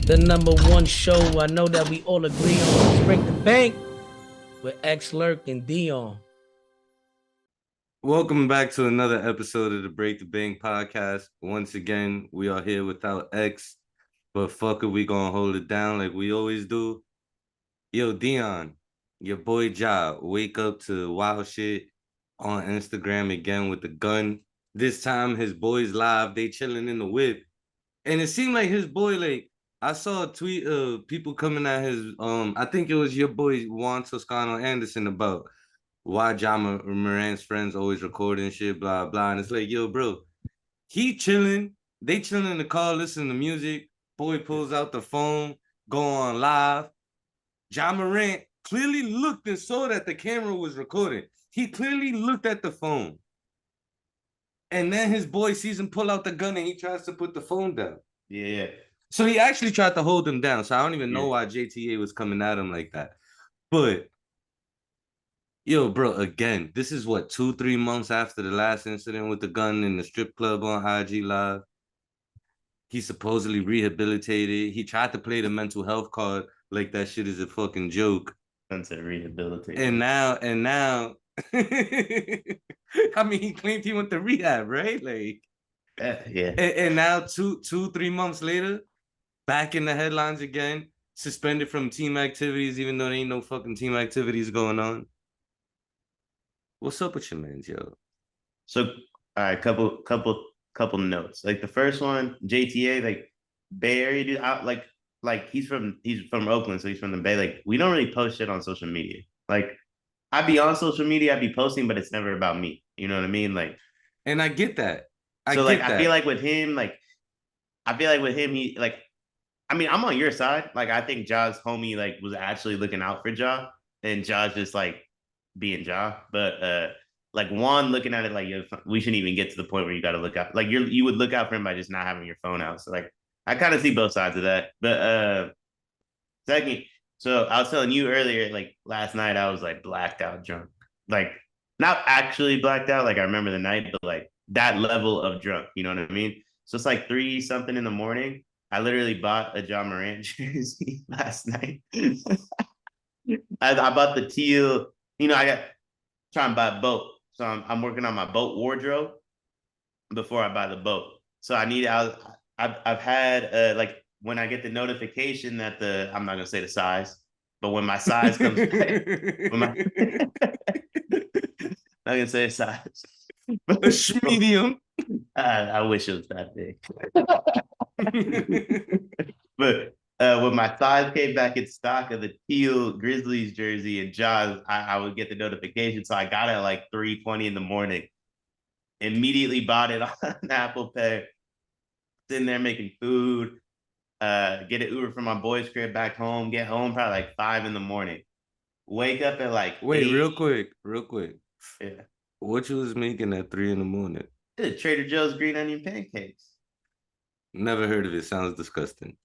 The number one show I know that we all agree on is Break the Bank with X Lurk and Dion. Welcome back to another episode of the Break the Bank podcast. Once again, we are here without X, but fuck it, we gonna hold it down like we always do. Yo, Dion, your boy Ja, wake up to wild shit on Instagram again with the gun. This time his boys live, they chilling in the whip. And it seemed like his boy, like, I saw a tweet of people coming at his I think it was your boy Juan Toscano Anderson about why John Morant's friends always recording shit, blah blah. And it's like, yo, bro, he chilling, they chilling in the car, listening to music. Boy pulls out the phone, go on live. John Morant clearly looked and saw that the camera was recording. He clearly looked at the phone. And then his boy sees him pull out the gun and he tries to put the phone down. Yeah. So he actually tried to hold him down. So I don't even know why JTA was coming at him like that. But yo, bro, again, this is what, 2-3 months after the last incident with the gun in the strip club on IG Live. He's supposedly rehabilitated. He tried to play the mental health card like that shit is a fucking joke. Until rehabilitated. And now, I mean, he claimed he went to rehab, right? Like, yeah. And now 3 months later, back in the headlines again, suspended from team activities, even though there ain't no fucking team activities going on. What's up with your mans, yo? So, all right, couple notes. Like the first one, JTA, like Bay Area dude, like he's from Oakland, so he's from the Bay. Like we don't really post shit on social media. Like I'd be on social media, I'd be posting, but it's never about me. You know what I mean? Like, and I get that. I feel like with him, he like. I mean, I'm on your side. Like, I think Ja's homie like was actually looking out for Ja, and Ja's just like being Ja. But like Juan looking at it like, yo, we shouldn't even get to the point where you got to look out. Like you would look out for him by just not having your phone out. So like, I kind of see both sides of that. But second, so I was telling you earlier, like last night I was like blacked out drunk, like not actually blacked out. Like I remember the night, but like that level of drunk. You know what I mean? So it's like 3 something in the morning. I literally bought a John Morant jersey last night. I bought the teal. You know, I got trying to buy a boat, so I'm working on my boat wardrobe before I buy the boat. So I've had like when I get the notification that I'm not gonna say the size, but when my size comes back, I'm not gonna say the size. A medium. I wish it was that big. But when my size came back in stock of the teal Grizzlies jersey and Jaws, I would get the notification. So I got it at like 3:20 in the morning. Immediately bought it on Apple Pay. Sitting there making food. Get an Uber from my boy's crib back home. Get home probably like 5 in the morning. Wake up at like Wait, 8. real quick. Yeah. What you was making at 3 in the morning? Trader Joe's green onion pancakes. Never heard of it. Sounds disgusting.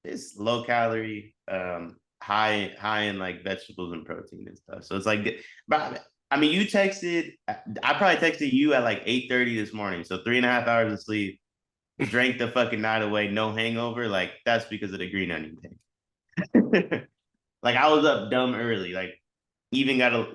It's low calorie, high in like vegetables and protein and stuff. So it's like, but I mean, you texted. I probably texted you at like 8:30 this morning. So 3.5 hours of sleep. Drank the fucking night away, no hangover. Like that's because of the green onion pancake. Like I was up dumb early. Like even got a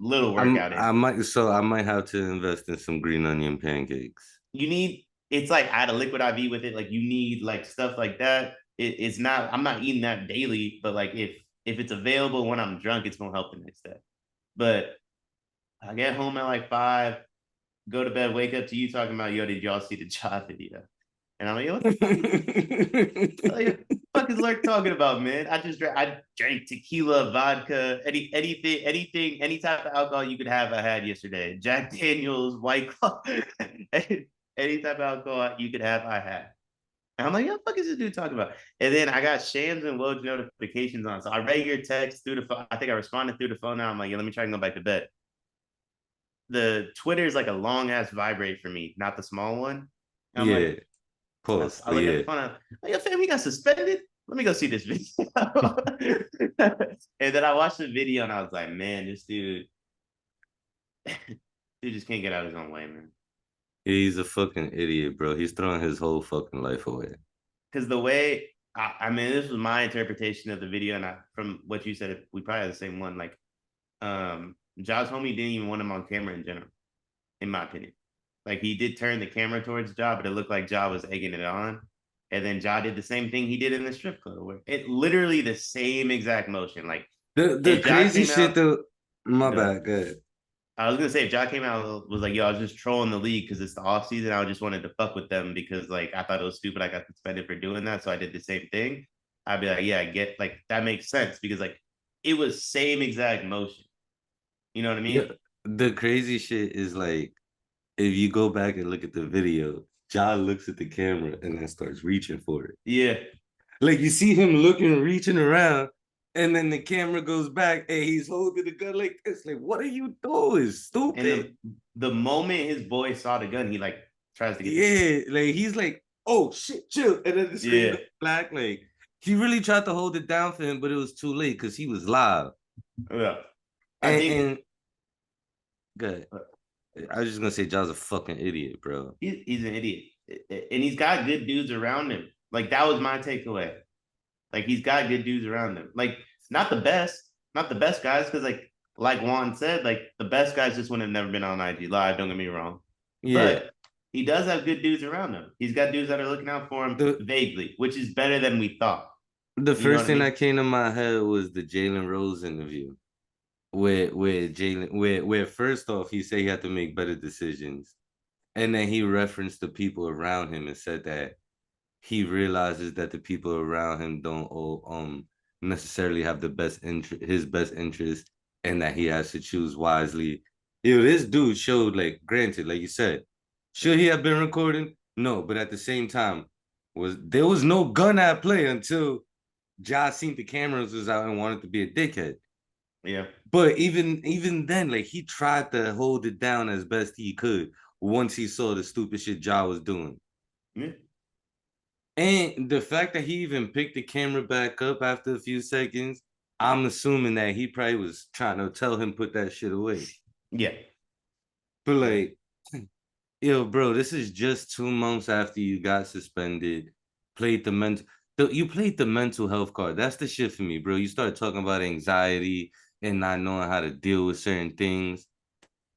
little workout in. I might have to invest in some green onion pancakes. You need, it's like add a liquid IV with it. Like you need like stuff like that. It's not, I'm not eating that daily, but like if it's available when I'm drunk, it's gonna help the next day. But I get home at like 5, go to bed, wake up to you talking about, yo, did y'all see the job video? And I'm like, yo, what the fuck is Lurk talking about, man? I drank tequila, vodka, anything, any type of alcohol you could have, I had yesterday. Jack Daniels, White Claw, any type of alcohol you could have, I had. And I'm like, what the fuck is this dude talking about? And then I got Shams and Woj notifications on. So I read your text through the phone. I think I responded through the phone now. I'm like, let me try and go back to bed. The Twitter is like a long ass vibrate for me, not the small one. And I'm like, pause. I look at the phone. Like, your family got suspended. Let me go see this video. And then I watched the video and I was like, man, this dude just can't get out of his own way, man. He's a fucking idiot, bro. He's throwing his whole fucking life away. Because the way I mean, this was my interpretation of the video, and from what you said, we probably had the same one. Like, Josh homie didn't even want him on camera in general, in my opinion. Like, he did turn the camera towards Ja, but it looked like Ja was egging it on. And then Ja did the same thing he did in the strip club, where it literally the same exact motion. Like, The if Ja crazy came shit out, though. My good. bad. Good. I was gonna say if Ja came out was like, yo, I was just trolling the league because it's the off season. I just wanted to fuck with them because like I thought it was stupid. I got suspended for doing that, so I did the same thing. I'd be like, yeah, I get like that makes sense because like it was same exact motion. You know what I Yeah. mean? The crazy shit is like if you go back and look at the video, John looks at the camera and then starts reaching for it. Yeah. Like you see him looking, reaching around, and then the camera goes back and he's holding the gun like this. Like, what are you doing? And Stupid. the moment his boy saw the gun, he like tries to get the Yeah, like he's like, oh shit, chill. And then the screen yeah. goes black. Like he really tried to hold it down for him, but it was too late because he was live. Yeah. I And, think and good. I was just gonna say John's a fucking idiot, bro. he's an idiot. And he's got good dudes around him. Like that was my takeaway. Like he's got good dudes around him. Like not the best guys, because like Juan said, like the best guys just would have never been on IG Live. Don't get me wrong, Yeah. but he does have good dudes around him. He's got dudes that are looking out for him The vaguely, which is better than we thought. the You know first what I thing mean? that came to my head was the Jalen Rose interview. Where Jalen where first off he said he had to make better decisions. And then he referenced the people around him and said that he realizes that the people around him don't all, necessarily have the his best interest, and that he has to choose wisely. This dude showed, like, granted, like you said, should he have been recording? No, but at the same time, there was no gun at play until Josh seen the cameras was out and wanted to be a dickhead. Yeah. But even then, like he tried to hold it down as best he could once he saw the stupid shit Ja was doing. Yeah. And the fact that he even picked the camera back up after a few seconds, I'm assuming that he probably was trying to tell him put that shit away. Yeah. But like, yo, bro, this is just 2 months after you got suspended. Played the mental, you played the mental health card. That's the shit for me, bro. You start talking about anxiety and not knowing how to deal with certain things,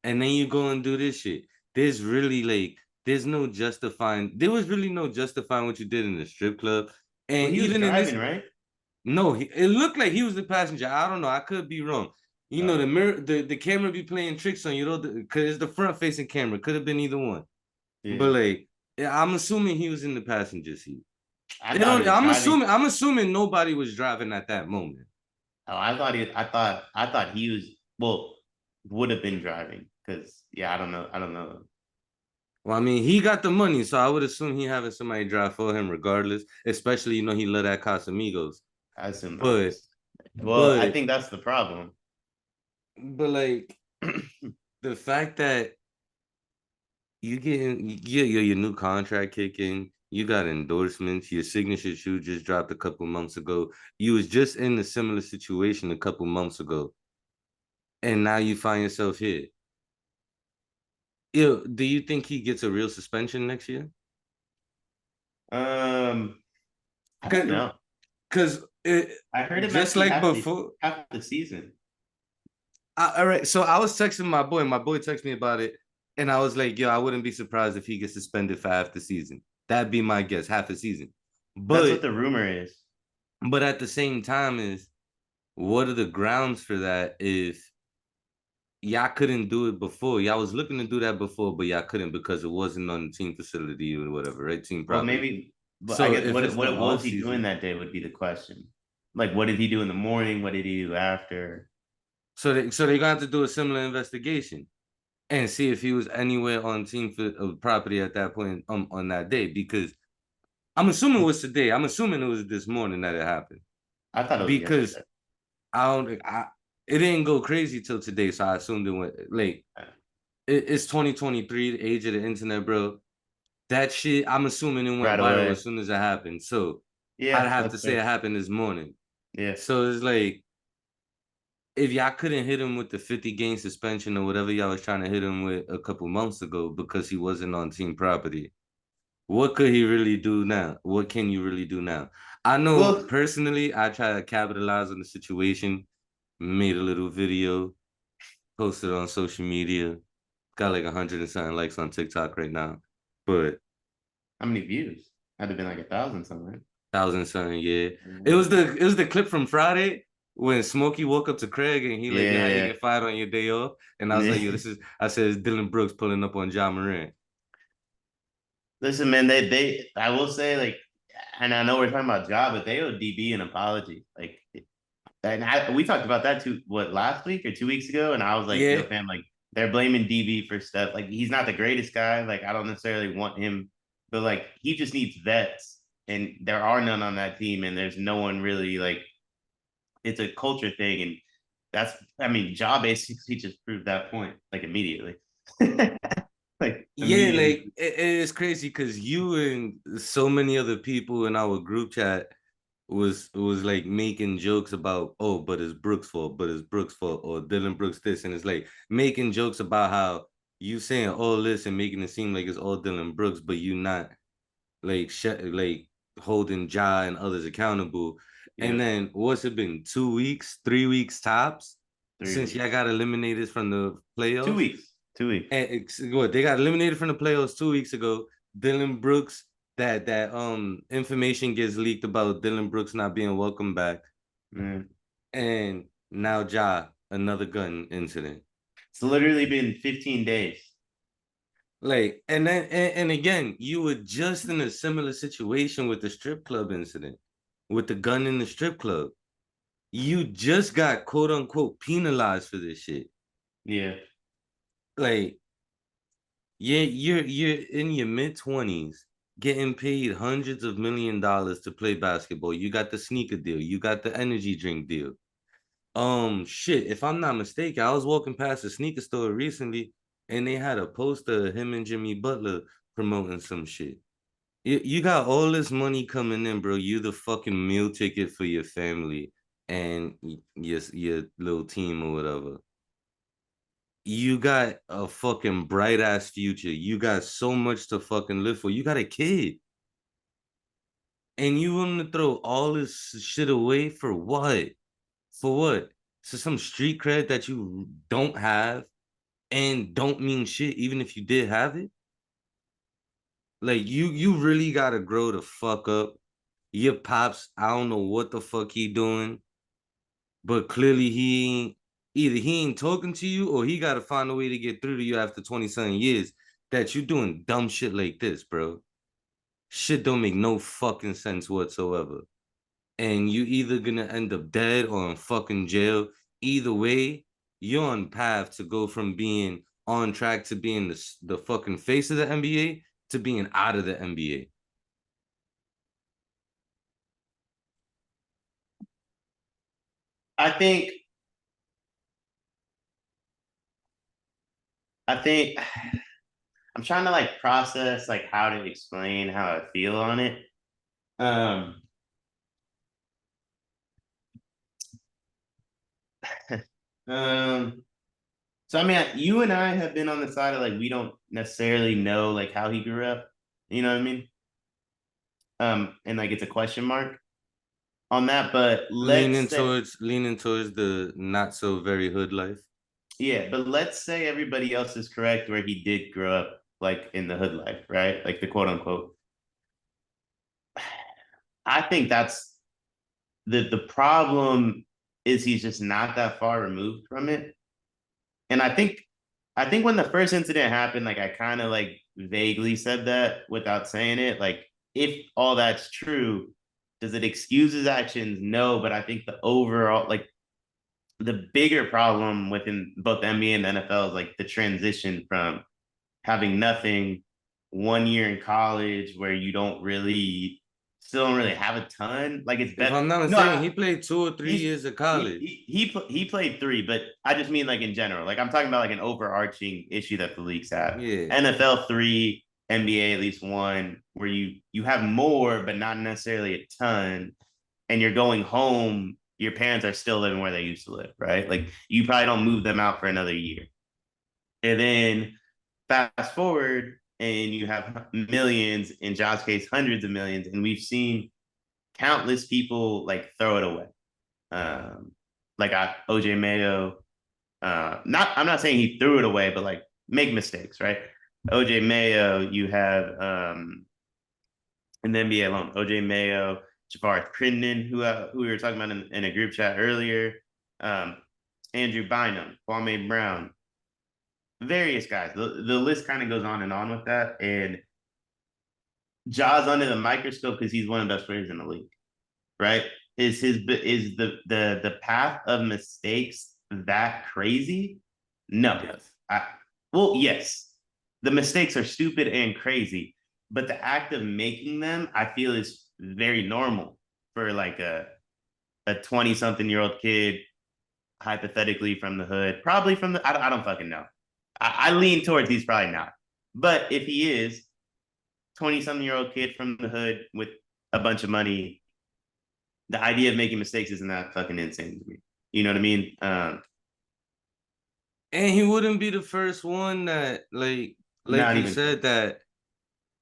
and then you go and do this shit. There's really like, there was really no justifying what you did in the strip club. Well, And he was even in this, driving, right? no, it looked like he was the passenger. I don't know. I could be wrong. You know, the mirror, the camera be playing tricks on you, though, because it's the front facing camera. Could have been either one. Yeah. But like, I'm assuming he was in the passenger seat. I thought he was I'm driving. assuming nobody was driving at that moment. Oh, I thought he was well would have been driving because yeah, I don't know. Well, I mean, he got the money, so I would assume he having somebody drive for him regardless. Especially, he love that Casamigos. I assume not. But Well, I but think that's the problem. but like the fact that you get your new contract kicking, you got endorsements, your signature shoe just dropped a couple months ago. You was just in a similar situation a couple months ago, and now you find yourself here. Yo, do you think he gets a real suspension next year? I don't know. Because I heard it might just be like before. half the season. All right, so I was texting my boy. My boy texted me about it, and I was like, "Yo, I wouldn't be surprised if he gets suspended for half the season. That'd be my guess, half a season." That's what But the rumor is. at the same time, what are the grounds for that? If y'all couldn't do it before, y'all was looking to do that before, but y'all couldn't because it wasn't on the team facility or whatever, right? Team Well, property. maybe, but I So guess if it's the what was off he doing season, that day would be the question. Like, what did he do in the morning? What did he do after? so they gonna have to do a similar investigation and see if he was anywhere on team property at that point on that day, because I'm assuming it was today. I'm assuming it was this morning that it happened, I thought it was because yesterday. it didn't go crazy till today, so I assumed it went late. It's 2023, the age of the internet, bro. That shit, I'm assuming it went Right viral away. as soon as it happened. So I'd Yeah, have to that's say it fair. happened this morning. Yeah. So it's like, if y'all couldn't hit him with the 50-game suspension or whatever y'all was trying to hit him with a couple months ago because he wasn't on team property, What could he really do now? What can you really do now? I know Well, personally, I try to capitalize on the situation, made a little video, posted on social media, got like 100 and something likes on TikTok right now, but how many views? Had to have been like 1,000 something. thousand something, yeah. It was Mm. the clip from Friday when Smokey woke up to Craig and he like, yo, how you Yeah. get fired on your day off? And I was like, yo, Yeah. this is I said it's Dylan Brooks pulling up on John Morant. Listen, man, they I will say, like, and I know we're talking about Ja, but they owe DB an apology. Like, we talked about that too, what, last week or 2 weeks ago, and I was like, Yeah, yo, fam, like, they're blaming DB for stuff. Like, he's not the greatest guy. Like, I don't necessarily want him, but like, he just needs vets, and there are none on that team, and there's no one really like. It's a culture thing, and that's, I mean, Ja basically just proved that point like immediately. Like yeah, immediately. like it's crazy because you and so many other people in our group chat was like making jokes about, oh, but it's Brooks' fault, but it's Brooks' fault, or Dylan Brooks this, and it's like making jokes about how you saying all this and making it seem like it's all Dylan Brooks, but you not like like holding Ja and others accountable. And Yeah, then what's it been, 2 weeks, 3 weeks tops three since y'all weeks, got eliminated from the two playoffs? weeks, 2 weeks. And what, they got eliminated from the playoffs 2 weeks ago. Dylan Brooks, that information gets leaked about Dylan Brooks not being welcome back, Mm. and now Ja, another gun incident. It's literally been 15 days. Like, and then and again, you were just in a similar situation with the strip club incident, with the gun in the strip club. You just got quote unquote penalized for this shit. Yeah. Like, yeah, you're in your mid 20s, getting paid hundreds of $1 million to play basketball. You got the sneaker deal, you got the energy drink deal. Shit, if I'm not mistaken, I was walking past a sneaker store recently and they had a poster of him and Jimmy Butler promoting some shit. You got all this money coming in, bro. You the fucking meal ticket for your family and your little team or whatever. You got a fucking bright ass future. You got so much to fucking live for. You got a kid. And you want to throw all this shit away for what? For what? So some street cred that you don't have and don't mean shit, even if you did have it. Like you really gotta grow the fuck up. Your pops, I don't know what the fuck he doing, but clearly he ain't, either he ain't talking to you or he gotta find a way to get through to you after 20 something years that you doing dumb shit like this, bro. Shit don't make no fucking sense whatsoever. And you either gonna end up dead or in fucking jail. Either way, you're on path to go from being on track to being the fucking face of the NBA to being out of the NBA. I think I think I'm trying to like process like how to explain how I feel on it. Um um so I mean, you and I have been on the side of like we don't necessarily know like how he grew up. You know what I mean? And like it's a question mark on that, but Leaning towards the not so very hood life. yeah, but let's say everybody else is correct where he did grow up like in the hood life, right? Like the quote unquote. I think that's the problem is he's just not that far removed from it. And I think when the first incident happened, like I kind of like vaguely said that without saying it. Like, if all that's true, does it excuse his actions? No, but I think the overall, like, the bigger problem within both the NBA and the NFL is like the transition from having nothing 1 year in college where you don't really still don't really have a ton. Like it's If better. I'm not No, mistaken, he played 2 or 3 years of he college. he played three, but I just mean like in general. Like I'm talking about like an overarching issue that the leagues have. Yeah. NFL three, NBA at least one, where you have more, but not necessarily a ton, and you're going home. Your parents are still living where they used to live, right? Like you probably don't move them out for another year, and then fast forward and you have millions, in Ja's case, hundreds of millions, and we've seen countless people like throw it away. Like OJ Mayo, I'm not saying he threw it away, but like make mistakes, right? OJ Mayo, you have in the NBA alone, OJ Mayo, Javaris Crittenton, who we were talking about in a group chat earlier, Andrew Bynum, Kwame Brown, various guys. The list kind of goes on and on with that. And Ja's under the microscope because he's one of the best players in the league, right? Is the path of mistakes that crazy? No. Yes. Well, yes. The mistakes are stupid and crazy, but the act of making them, I feel, is very normal for like a 20-something-year-old kid, hypothetically from the hood, probably from the I don't fucking know. I lean towards he's probably not. But if he is, 20-something-year-old kid from the hood with a bunch of money, the idea of making mistakes isn't that fucking insane to me. You know what I mean? And he wouldn't be the first one that like you said that.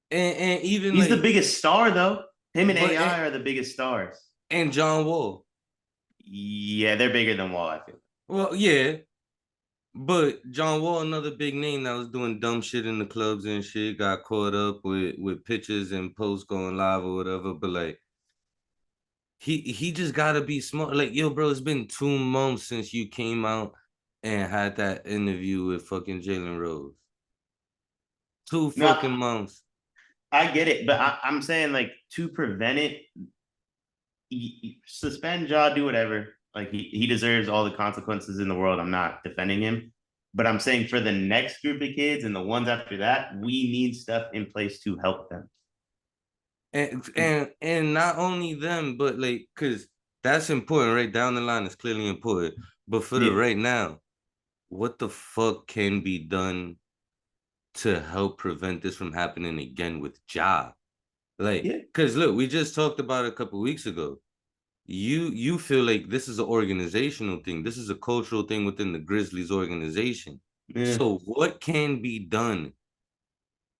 And even he's like, the biggest star though. Him and AI are the biggest stars. And John Wall. Yeah, they're bigger than Wall, I feel. Well, yeah. But John Wall, another big name that was doing dumb shit in the clubs and shit, got caught up with pictures and posts going live or whatever. But like, he just gotta be smart. Like, yo, bro, it's been 2 months since you came out and had that interview with fucking Jalen Rose. 2 fucking months. I get it, but I'm saying like to prevent it, suspend Ja, do whatever. Like he deserves all the consequences in the world. I'm not defending him, but I'm saying for the next group of kids and the ones after that, we need stuff in place to help them. And not only them, but like, because that's important, right? Down the line is clearly important. But for the right now, what the fuck can be done to help prevent this from happening again with Ja? Like, because look, we just talked about it a couple weeks ago. You feel like this is an organizational thing. This is a cultural thing within the Grizzlies organization. Yeah. So what can be done?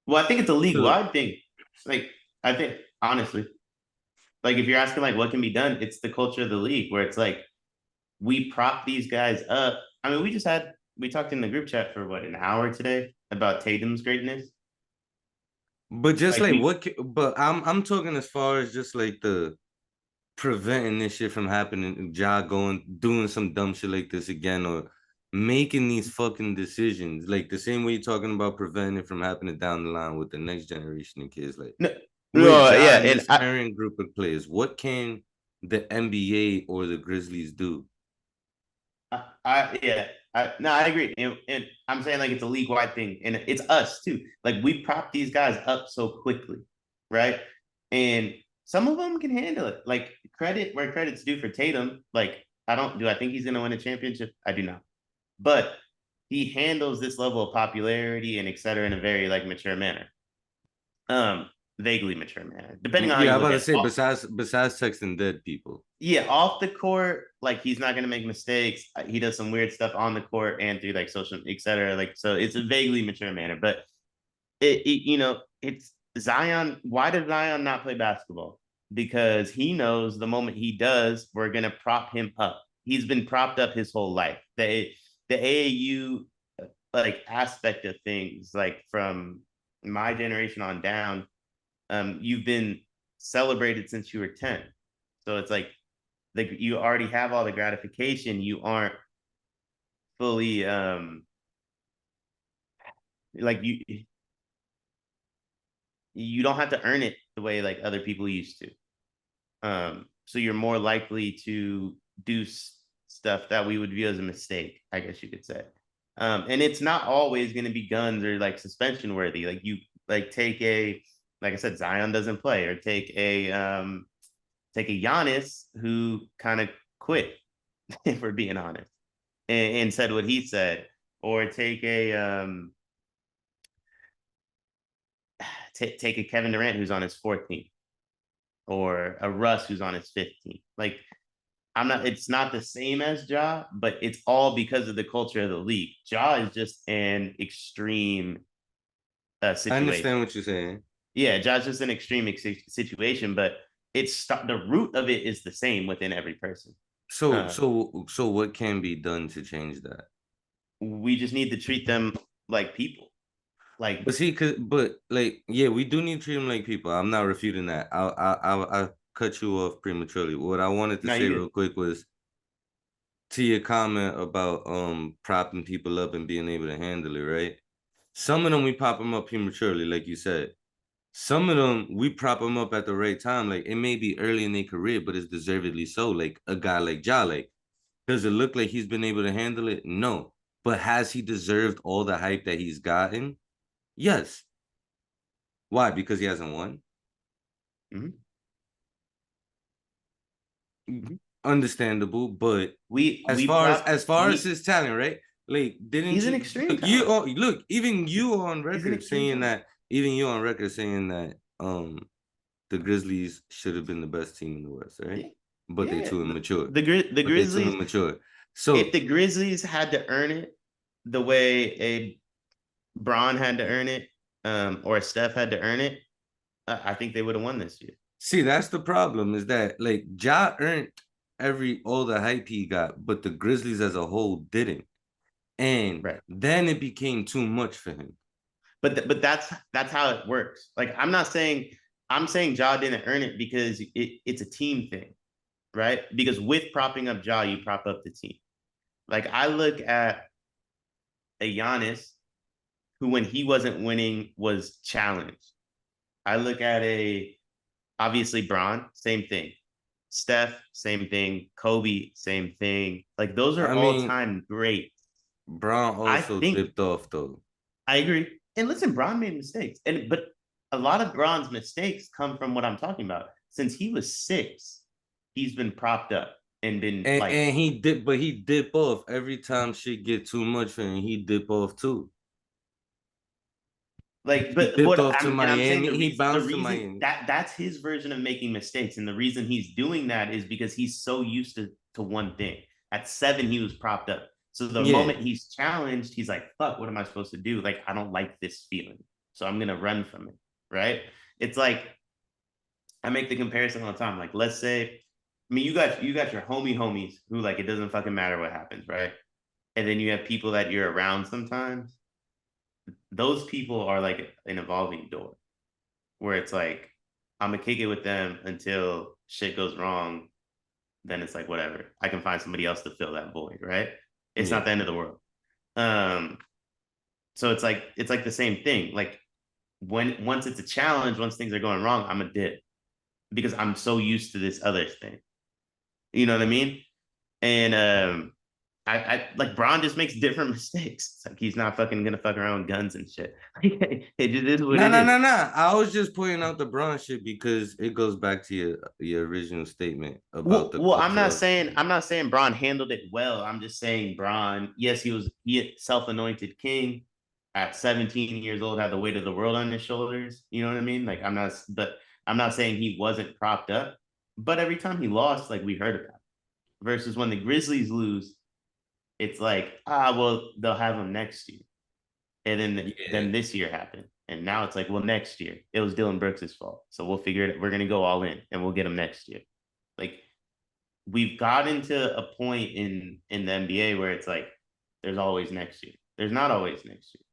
Well, I think it's a league-wide thing. Like, I think, honestly, like if you're asking like what can be done, it's the culture of the league where it's like we prop these guys up. I mean, we talked in the group chat for what, an hour today about Tatum's greatness. But just but I'm talking as far as just like the preventing this shit from happening, Ja doing some dumb shit like this again, or making these fucking decisions, like the same way you're talking about preventing it from happening down the line with the next generation of kids. Like, this current group of players, what can the NBA or the Grizzlies do? I agree, and I'm saying like it's a league-wide thing, and it's us too. Like we prop these guys up so quickly, right? And some of them can handle it. Like credit where credit's due for Tatum. Like I think he's gonna win a championship? I do not. But he handles this level of popularity and et cetera in a very like mature manner. Vaguely mature manner, depending on how you look at it. Besides texting dead people. Yeah, off the court, like he's not gonna make mistakes. He does some weird stuff on the court and through like social, et cetera. Like so, it's a vaguely mature manner. But it's Zion. Why does Zion not play basketball? Because he knows the moment he does, we're gonna prop him up. He's been propped up his whole life. The AAU like aspect of things, like from my generation on down, you've been celebrated since you were 10. So it's like you already have all the gratification. You aren't fully like you don't have to earn it the way like other people used to. So you're more likely to do stuff that we would view as a mistake, I guess you could say. And it's not always going to be guns or like suspension worthy. Like you like like I said, Zion doesn't play, or take a Giannis who kind of quit, if we're being honest, and said what he said, or take a take a Kevin Durant who's on his 14th, or a Russ who's on his 15th. Like it's not the same as Ja, but it's all because of the culture of the league. Ja is just an extreme I situation. understand what you're saying. Yeah, Ja's just an extreme situation, but it's the root of it is the same within every person. So what can be done to change that? We just need to treat them like people. Like, But see, but like, yeah, we do need to treat them like people. I'm not refuting that. I cut you off prematurely. What I wanted to now say you real good. quick was to your comment about propping people up and being able to handle it, right? Some of them we pop them up prematurely, like you said. Some of them we prop them up at the right time. Like it may be early in their career, but it's deservedly so. Like a guy like Ja, like does it look like he's been able to handle it? No. But has he deserved all the hype that he's gotten? Yes. Why? Because he hasn't won. Mm-hmm. Mm-hmm. Understandable, but We as we far as prop his talent, right? Like, didn't he's an you extreme look, you talent. look, even you on He's an record extreme saying talent. that even you on record saying that the Grizzlies should have been the best team in the West, right? Yeah, But they yeah. too immature. The But they too Grizzlies, immature. if So the Grizzlies had to earn it the way a Braun had to earn it, or a Steph had to earn it, I think they would have won this year. see, that's the problem, is that like Ja earned all the hype he got, but the Grizzlies as a whole didn't. And Right. then it became too much for him. But that's how it works. Like I'm saying Ja didn't earn it because it's a team thing, right? Because with propping up Ja, you prop up the team. Like I look at a Giannis who, when he wasn't winning, was challenged. I look at a obviously Bron, same thing. Steph, same thing. Kobe, same thing. Like those are I all mean, time great. Brown I also think dipped off though. I agree. And listen, Bron made mistakes, but a lot of Bron's mistakes come from what I'm talking about. Since he was 6, he's been propped up and been And he dip off every time shit get too much for him. He dip off too. He but dipped what off to I'm saying, Miami. He the bounced to reason Miami. that's his version of making mistakes, and the reason he's doing that is because he's so used to one thing. At 7, he was propped up. So the Yeah, moment he's challenged, he's like, fuck, what am I supposed to do? Like, I don't like this feeling. So I'm gonna run from it. Right. It's like I make the comparison all the time. Like, let's say, I mean, you got your homies who, like, it doesn't fucking matter what happens, right? And then you have people that you're around sometimes. Those people are like an evolving door where it's like I'm gonna kick it with them until shit goes wrong. Then it's like whatever. I can find somebody else to fill that void, right? It's yeah, not the end of the world. Um, so it's like the same thing. Like when once it's a challenge, once things are going wrong, I'm a dip because I'm so used to this other thing. You know what I mean? And I like Braun just makes different mistakes. It's like he's not fucking gonna fuck around with guns and shit. It just is what no, it no, is. no, no. I was just pointing out the Brown shit because it goes back to your original statement about the I'm culture not of. saying Braun handled it well. I'm just saying Braun, yes, he self-anointed king at 17 years old, had the weight of the world on his shoulders. You know what I mean? Like I'm not saying he wasn't propped up, but every time he lost, like we heard about it. Versus when the Grizzlies lose, it's like, well, they'll have him next year. And Yeah, then this year happened. And now it's like, well, next year. It was Dylan Brooks' fault. So we'll figure it. We're gonna go all in and we'll get him next year. Like we've gotten to a point in the NBA where it's like there's always next year. There's not always next year.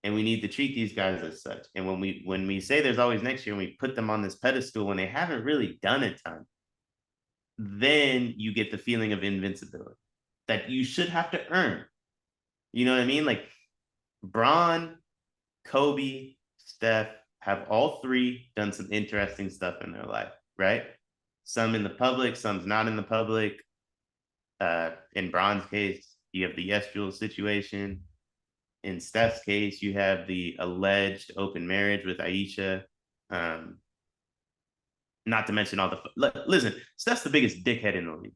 And we need to treat these guys as such. And when we say there's always next year and we put them on this pedestal when they haven't really done a ton, then you get the feeling of invincibility that you should have to earn. You know what I mean? Like Braun, Kobe, Steph have all three done some interesting stuff in their life, right? Some in the public, some's not in the public. In Braun's case, you have the Yestrel situation. In Steph's case, you have the alleged open marriage with Aisha. Um, not to mention all the listen, Steph's the biggest dickhead in the league.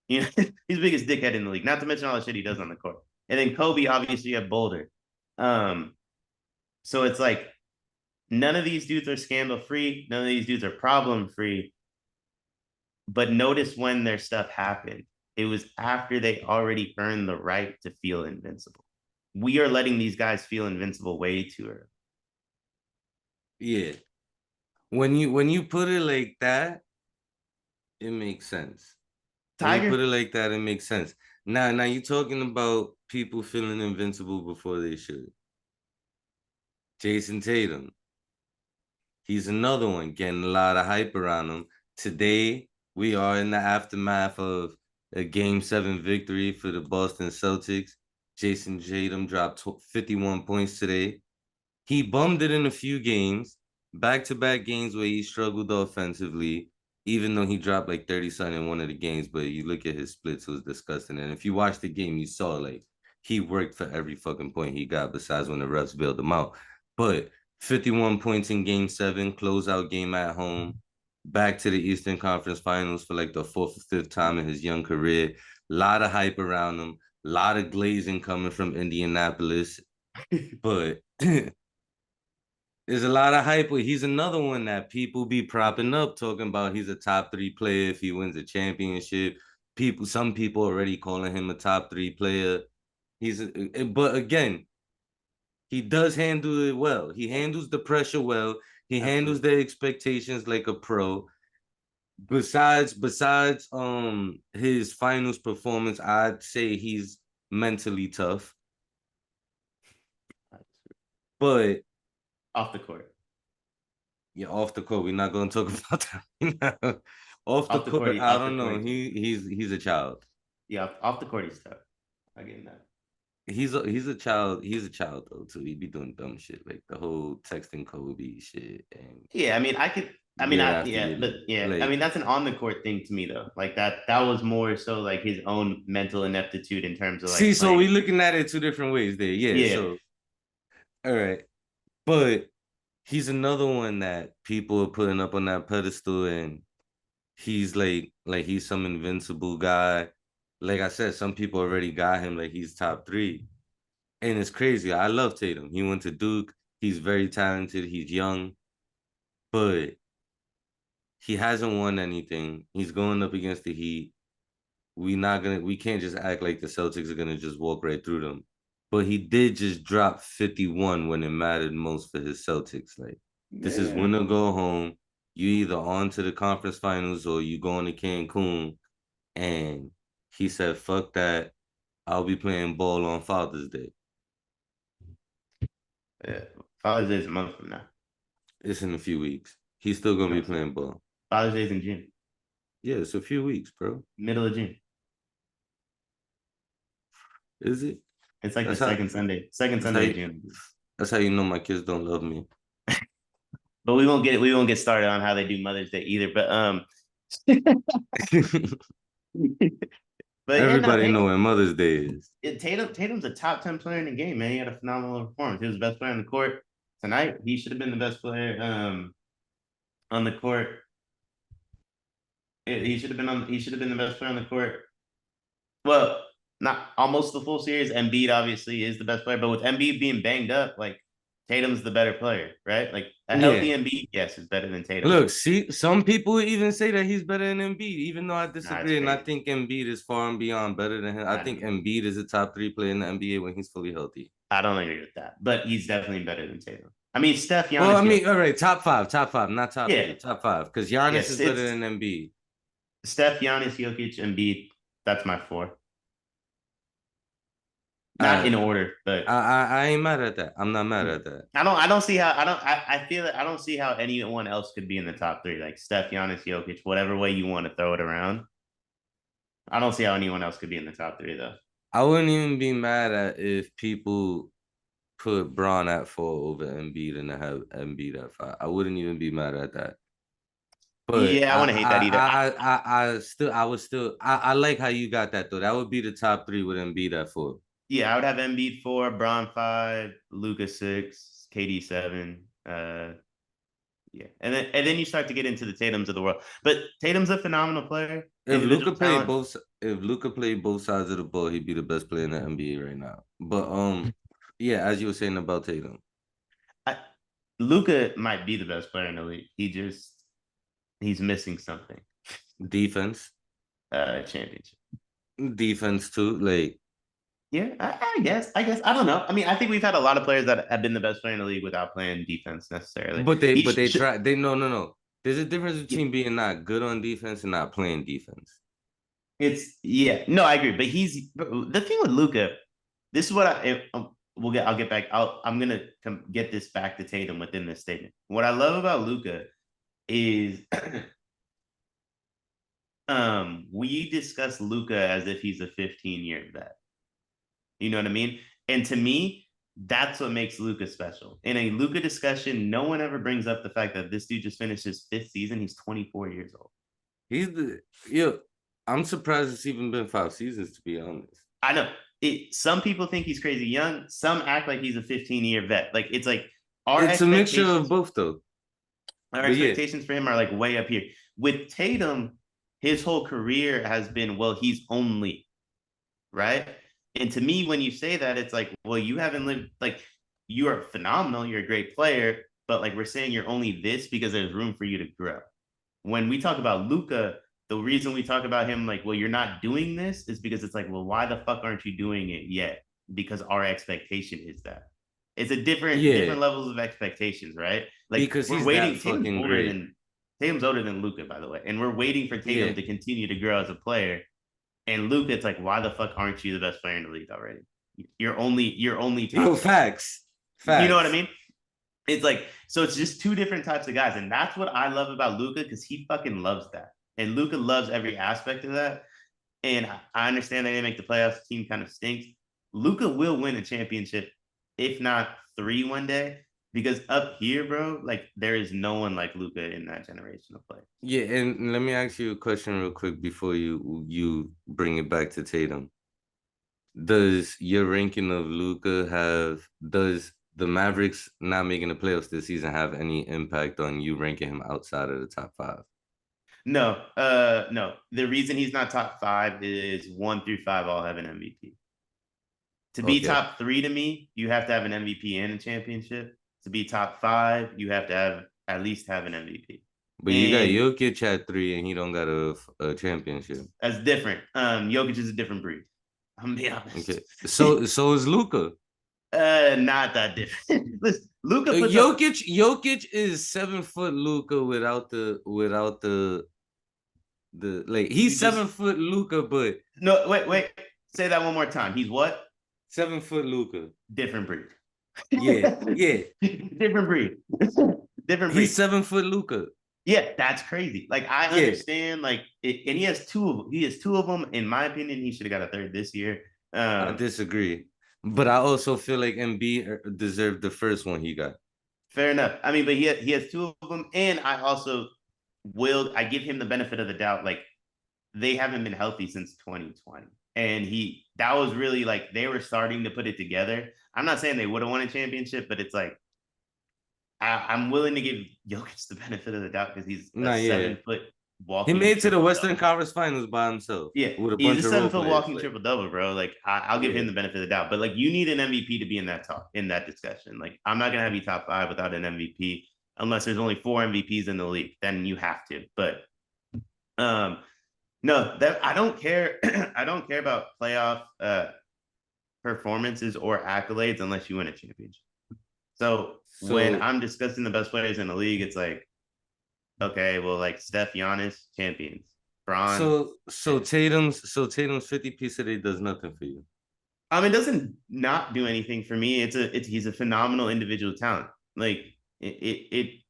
You know, he's the biggest dickhead in the league. Not to mention all the shit he does on the court. And then Kobe, obviously, at Boulder. Um, so it's like none of these dudes are scandal free. None of these dudes are problem free. But notice when their stuff happened, it was after they already earned the right to feel invincible. We are letting these guys feel invincible way too early. Yeah. When you put it like that, it makes sense. When you put Tiger. it like that, it makes sense. Now you're talking about people feeling invincible before they should. Jayson Tatum. He's another one getting a lot of hype around him. Today, we are in the aftermath of a game 7 victory for the Boston Celtics. Jayson Tatum dropped 51 points today. He bummed it in a few games, back-to-back games where he struggled offensively, even though he dropped like 30-something in one of the games. But you look at his splits, it was disgusting. And if you watch the game, you saw like he worked for every fucking point he got, besides when the refs bailed him out. But 51 points in game 7, closeout game at home, back to the Eastern Conference Finals for like the 4th or 5th time in his young career. A lot of hype around him, a lot of glazing coming from Indianapolis. But there's a lot of hype, but he's another one that people be propping up, talking about he's a top 3 player if he wins a championship. Some people already calling him a top 3 player. But again, he does handle it well. He handles the pressure well. He handles the expectations like a pro. Besides his finals performance, I'd say he's mentally tough. But Off the court. yeah, off the court, we're not gonna talk about that right now. Off the court, I Off the don't know. court. He's a child. Yeah, off the court he's tough. I get that. He's a child. He's a child though too. He be doing dumb shit like the whole texting Kobe shit and Yeah, I mean, I could. I mean, year after yeah, year. but yeah, I Like mean, that's an on the court thing to me though. Like that was more so like his own mental ineptitude in terms of see, like so we playing. looking at it 2 different ways there. Yeah. Yeah, So all right, but he's another one that people are putting up on that pedestal, and he's like he's some invincible guy. Like I said, some people already got him like he's top 3. And it's crazy. I love Tatum. He went to Duke. He's very talented. He's young, but he hasn't won anything. He's going up against the Heat. We can't just act like the Celtics are gonna just walk right through them. But he did just drop 51 when it mattered most for his Celtics. Like this is yeah. win or go home. You either on to the conference finals or you going to Cancun. And he said, fuck that. I'll be playing ball on Father's Day. Yeah. Father's Day is a month from now. It's in a few weeks. He's still gonna be No, playing ball. Father's Day is in June, Yeah, it's a few weeks, bro. middle of June. Is it? It's like That's the how. second That's how. Sunday You, of June. that's how you know my kids don't love me. But we won't get started on how they do Mother's Day either. But but yeah, no, Everybody know when Mother's Day is. Tatum's a top 10 player in the game, man. He had a phenomenal performance. He was the best player on the court tonight. He should have been the best player on the court. He should have been the best player on the court. Well, not almost the full series. Embiid obviously is the best player, but with Embiid being banged up, like Tatum's the better player, right? Like a healthy Yeah. Embiid, yes, is better than Tatum. Look, see, some people even say that he's better than Embiid, even though I Nah, it's disagree, and I crazy. think Embiid is far and beyond better than him. I think Embiid is a top 3 player in the NBA when he's fully healthy. I don't agree with that, but he's definitely better than Tatum. I mean, Steph, Well, I Giannis, mean, all right, top five, not yeah, top 3, top 5, because Giannis yes, is better it's than Embiid. Steph, Giannis, Jokic, Embiid. That's my 4. All Not in right, order, but I ain't mad at that. I'm not mad at that. I don't see how I feel that I don't see how anyone else could be in the top 3. Like Steph, Giannis, Jokic, whatever way you want to throw it around. I don't see how anyone else could be in the top 3 though. I wouldn't even be mad at if people put Braun at 4 over Embiid and have Embiid at 5. I wouldn't even be mad at that. But Yeah, I wouldn't hate that either. I like how you got that though. That would be the top 3 with Embiid at 4. Yeah, I would have Embiid 4, Braun 5, Luka 6, KD 7. Yeah, and then you start to get into the Tatums of the world. But Tatum's a phenomenal player. If Luka Individual played talent. both sides of the ball, he'd be the best player in the NBA right now. But yeah, as you were saying about Tatum, Luka might be the best player in the league. He's missing something. defense, Championship. defense too. Like Yeah, I guess. I don't know. I mean, I think we've had a lot of players that have been the best player in the league without playing defense necessarily. But they He but they should. try they no. There's a difference Yeah, between being not good on defense and not playing defense. it's yeah. No, I agree. But the thing with Luka. This is what we'll get. I'll get back. I'm gonna get this back to Tatum within this statement. What I love about Luka is we discuss Luka as if he's a 15-year vet. You know what I mean? And to me, that's what makes Luka special. In a Luka discussion, no one ever brings up the fact that this dude just finished his 5th season. He's 24 years old. I'm surprised it's even been 5 seasons, to be honest. I know. Some people think he's crazy young. Some act like he's a 15-year vet. Like it's like It's a mixture of both, though. Our expectations for him are like way up here. With Tatum, his whole career has been, well, he's only, right? And to me, when you say that, it's like, well, you haven't lived, like, you are phenomenal. You're a great player, but like we're saying you're only this because there's room for you to grow. When we talk about Luka, the reason we talk about him like, well, you're not doing this is because it's like, well, why the fuck aren't you doing it yet? Because our expectation is that. It's a different levels of expectations, right? Like because we're he's waiting. that fucking great. Tatum's older than Luka, by the way, and we're waiting for Tatum to continue to grow as a player. And Luka, it's like, why the fuck aren't you the best player in the league already? You're only top. Facts. You know what I mean? It's like, so it's just two different types of guys. And that's what I love about Luka, because he fucking loves that. And Luka loves every aspect of that. And I understand they didn't make the playoffs. The team kind of stinks. Luka will win a championship, if not 3 one day. Because up here, bro, like there is no one like Luka in that generation of play. Yeah, and let me ask you a question real quick before you bring it back to Tatum. Does your ranking of Luka does the Mavericks not making the playoffs this season have any impact on you ranking him outside of the top 5? No, no. The reason he's not top 5 is 1 through 5 all have an MVP. To be top 3 to me, you have to have an MVP and a championship. To be top 5, you have to at least have an MVP. But you got Jokic at 3 and he don't got a championship. That's different. Jokic is a different breed. I'm being honest. Okay. So is Luka. Not that different. Listen, Luka. Jokic is 7-foot Luka without the like he's 7-foot Luka, but no, wait. Say that one more time. He's what? 7-foot Luka. Different breed. Yeah. Different breed. Different breed. He's 7-foot Luka. Yeah, that's crazy. Like I understand, like, and he has 2 of them. He has 2 of them. In my opinion, he should have got a 3rd this year. I disagree, but I also feel like Embiid deserved the first one he got. Fair enough. I mean, but he has 2 of them, and I also I give him the benefit of the doubt. Like they haven't been healthy since 2020, and that was really like they were starting to put it together. I'm not saying they would have won a championship, but it's like I'm willing to give Jokic the benefit of the doubt because he's a 7-foot walking. He made it to the Western Conference Finals by himself. Yeah, he's a 7-foot walking triple-double, bro. Like I'll give him the benefit of the doubt, but like you need an MVP to be in that discussion. Like I'm not gonna have you top 5 without an MVP unless there's only 4 MVPs in the league. Then you have to. But no, that I don't care. I don't care about playoff performances or accolades unless you win a championship. So when I'm discussing the best players in the league, it's like, okay, well, like Steph, Giannis, champions. Bron. So Tatum's 50-piece today does nothing for you. It doesn't not do anything for me. He's a phenomenal individual talent. Like it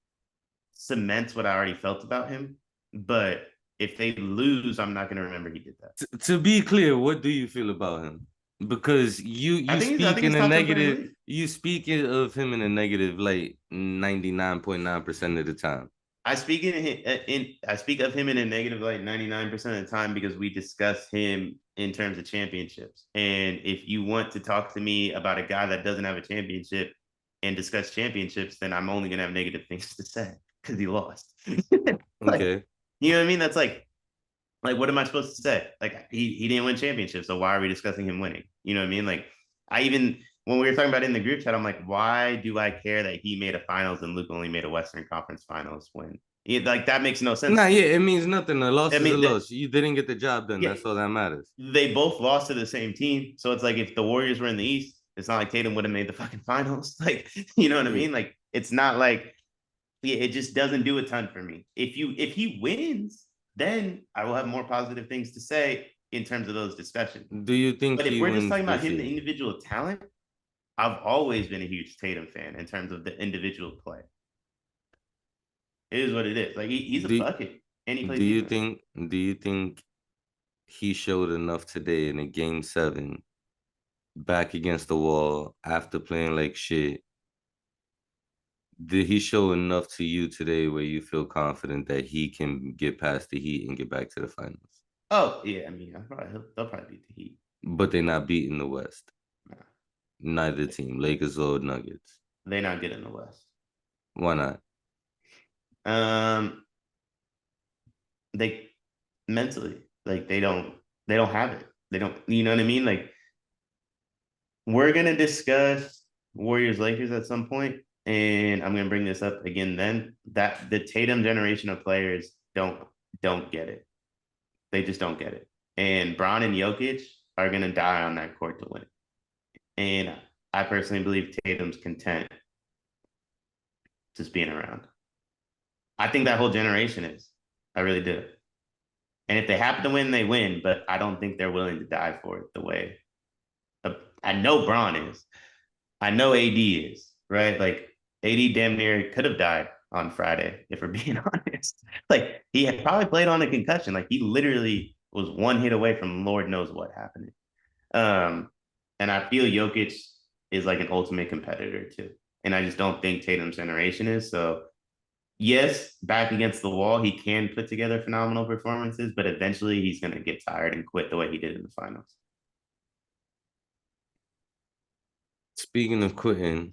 cements what I already felt about him. But if they lose, I'm not gonna remember he did that. To be clear, what do you feel about him? Because you speak in a negative. You speak of him in a negative, like 99.9% of the time. I speak of him in a negative like 99% of the time because we discuss him in terms of championships. And if you want to talk to me about a guy that doesn't have a championship and discuss championships, then I'm only gonna have negative things to say because he lost. Okay. You know what I mean? That's like what am I supposed to say? Like he didn't win championships, so why are we discussing him winning? You know what I mean? Like when we were talking about it in the group chat, I'm like, why do I care that he made a finals and Luke only made a Western Conference Finals when Like that makes no sense. Nah, yeah, it means nothing. A loss I is a mean, loss. You didn't get the job done. yeah, That's all that matters. they both lost to the same team. So it's like if the Warriors were in the East, it's not like Tatum would have made the fucking finals. Like, you know what I mean? Like, it's not like, yeah, it just doesn't do a ton for me. If he wins, then I will have more positive things to say in terms of those discussions. Do you think But if he we're just wins talking about this him, year? the individual talent, I've always been a huge Tatum fan in terms of the individual play. It is what it is. Like he's a Do bucket and he do plays you defense. think do you think he showed enough today in a game 7 back against the wall after playing like shit? Did he show enough to you today where you feel confident that he can get past the Heat and get back to the finals? Oh yeah, I mean, they'll probably beat the Heat. But they're not beating the West. Nah, Neither team, Lakers or Nuggets. they're not good in the West. Why not? They mentally, like they don't have it. They don't, you know what I mean? Like we're gonna discuss Warriors Lakers at some point, and I'm gonna bring this up again then. That the Tatum generation of players don't get it. They just don't get it. And Bron and Jokic are gonna die on that court to win. And I personally believe Tatum's content just being around. I think that whole generation is. I really do. And if they happen to win, they win. But I don't think they're willing to die for it the way I know Braun is. I know AD is, right? Like AD damn near could have died on Friday, if we're being honest. Like he had probably played on a concussion. Like he literally was one hit away from Lord knows what happening. And I feel Jokic is like an ultimate competitor too. And I just don't think Tatum's generation is. So yes, back against the wall, he can put together phenomenal performances, but eventually he's going to get tired and quit the way he did in the finals. Speaking of quitting,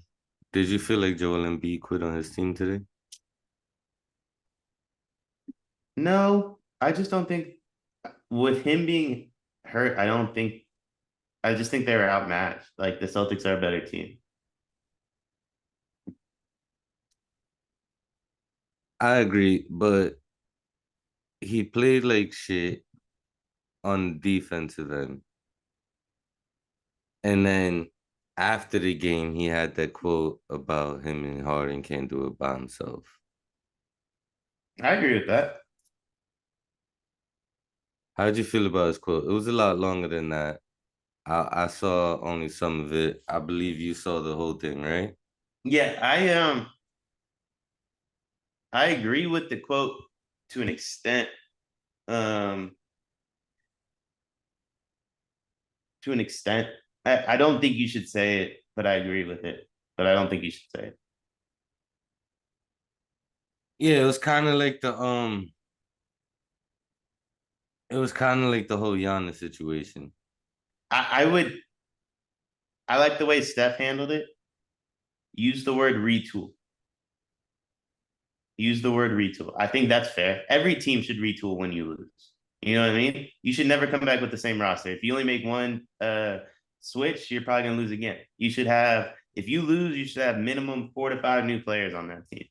did you feel like Joel Embiid quit on his team today? No, I just don't think with him being hurt, I just think they were outmatched. Like the Celtics are a better team. I agree, but he played like shit on defensive end. And then after the game, he had that quote about him and Harden can't do it by himself. I agree with that. How'd you feel about his quote? It was a lot longer than that. I saw only some of it. I believe you saw the whole thing, right? Yeah, I agree with the quote to an extent. Um to an extent. I don't think you should say it, but I agree with it. But I don't think you should say it. Yeah, it was kind of like the whole Giannis situation. I would I like the way Steph handled it. Use the word retool. Use the word retool. I think that's fair. Every team should retool when you lose. You know what I mean? You should never come back with the same roster. If you only make one switch, you're probably gonna lose again. You should have, if you lose, you should have minimum 4 to 5 new players on that team.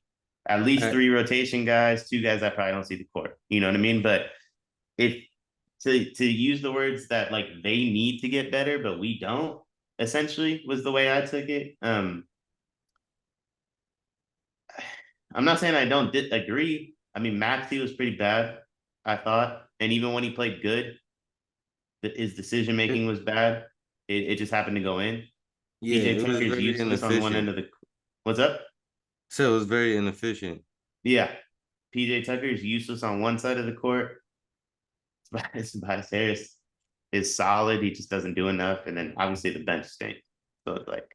At least 3 rotation guys, 2 guys that probably don't see the court. You know what I mean? But if to use the words that like they need to get better, but we don't, essentially was the way I took it. I'm not saying I don't agree. I mean, Maxey was pretty bad, I thought, and even when he played good, his decision making was bad. It just happened to go in. Yeah, PJ it was Tucker's very useless on one end inefficient. of the. What's up? So it was very inefficient. Yeah, PJ Tucker is useless on one side of the court. Tobias Harris is solid. He just doesn't do enough, and then obviously the bench stinks. So it's like,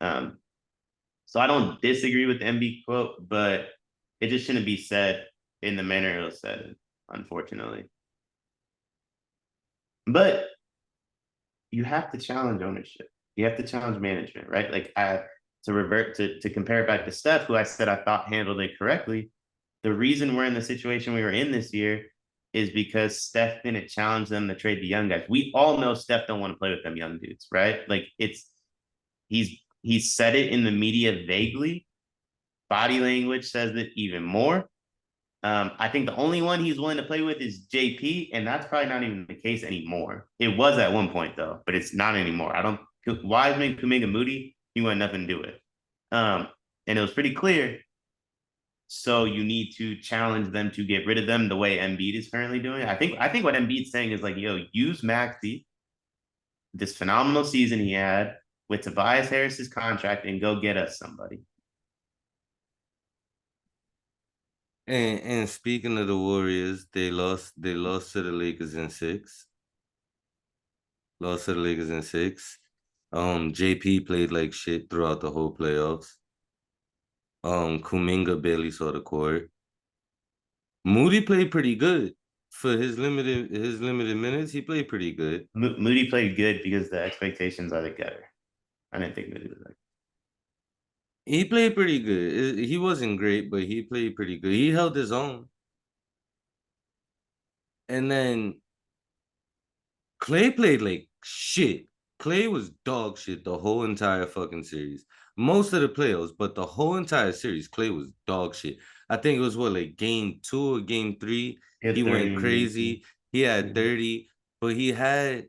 um, so I don't disagree with the MB quote, but it just shouldn't be said in the manner it was said, unfortunately. But you have to challenge ownership. You have to challenge management, right? Like to revert to compare it back to Steph, who I said I thought handled it correctly. The reason we're in the situation we were in this year is because Steph didn't challenge them to trade the young guys. We all know Steph don't want to play with them young dudes, right? Like he's said it in the media vaguely. Body language says it even more. I think the only one he's willing to play with is JP, and that's probably not even the case anymore. It was at one point though, but it's not anymore. I don't Wiseman, Kuminga, Moody, he wanted nothing to do with. And it was pretty clear. So you need to challenge them to get rid of them the way Embiid is currently doing. I think what Embiid's saying is like, yo, use Maxey, this phenomenal season he had with Tobias Harris's contract, and go get us somebody. And speaking of the Warriors, they lost to the Lakers in 6. Lost to the Lakers in 6. JP played like shit throughout the whole playoffs. Kuminga barely saw the court. Moody played pretty good for his limited minutes. He played pretty good. Moody played good because the expectations are the gutter. I didn't think Moody was like. He played pretty good. He wasn't great, but he played pretty good. He held his own. And then Clay played like shit. Clay was dog shit the whole entire fucking series. Most of the playoffs, but the whole entire series, Clay was dog shit. I think it was like game 2 or game 3. He went crazy. He had 30, but he had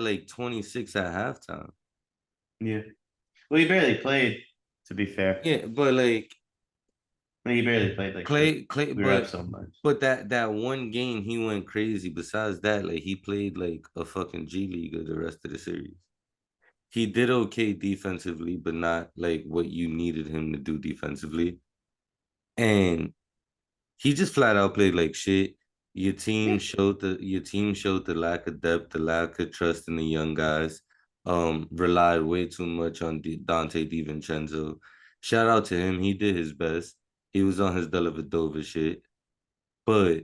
like 26 at halftime. Yeah. Well, he barely played, to be fair. Yeah, but like he barely played like Clay, we were up so much. But that one game he went crazy. Besides that, like he played like a fucking G Leaguer the rest of the series. He did okay defensively, but not like what you needed him to do defensively. And he just flat out played like shit. Your team showed the lack of depth, the lack of trust in the young guys. Relied way too much on Dante DiVincenzo. Shout out to him. He did his best. He was on his Dellavedova shit. But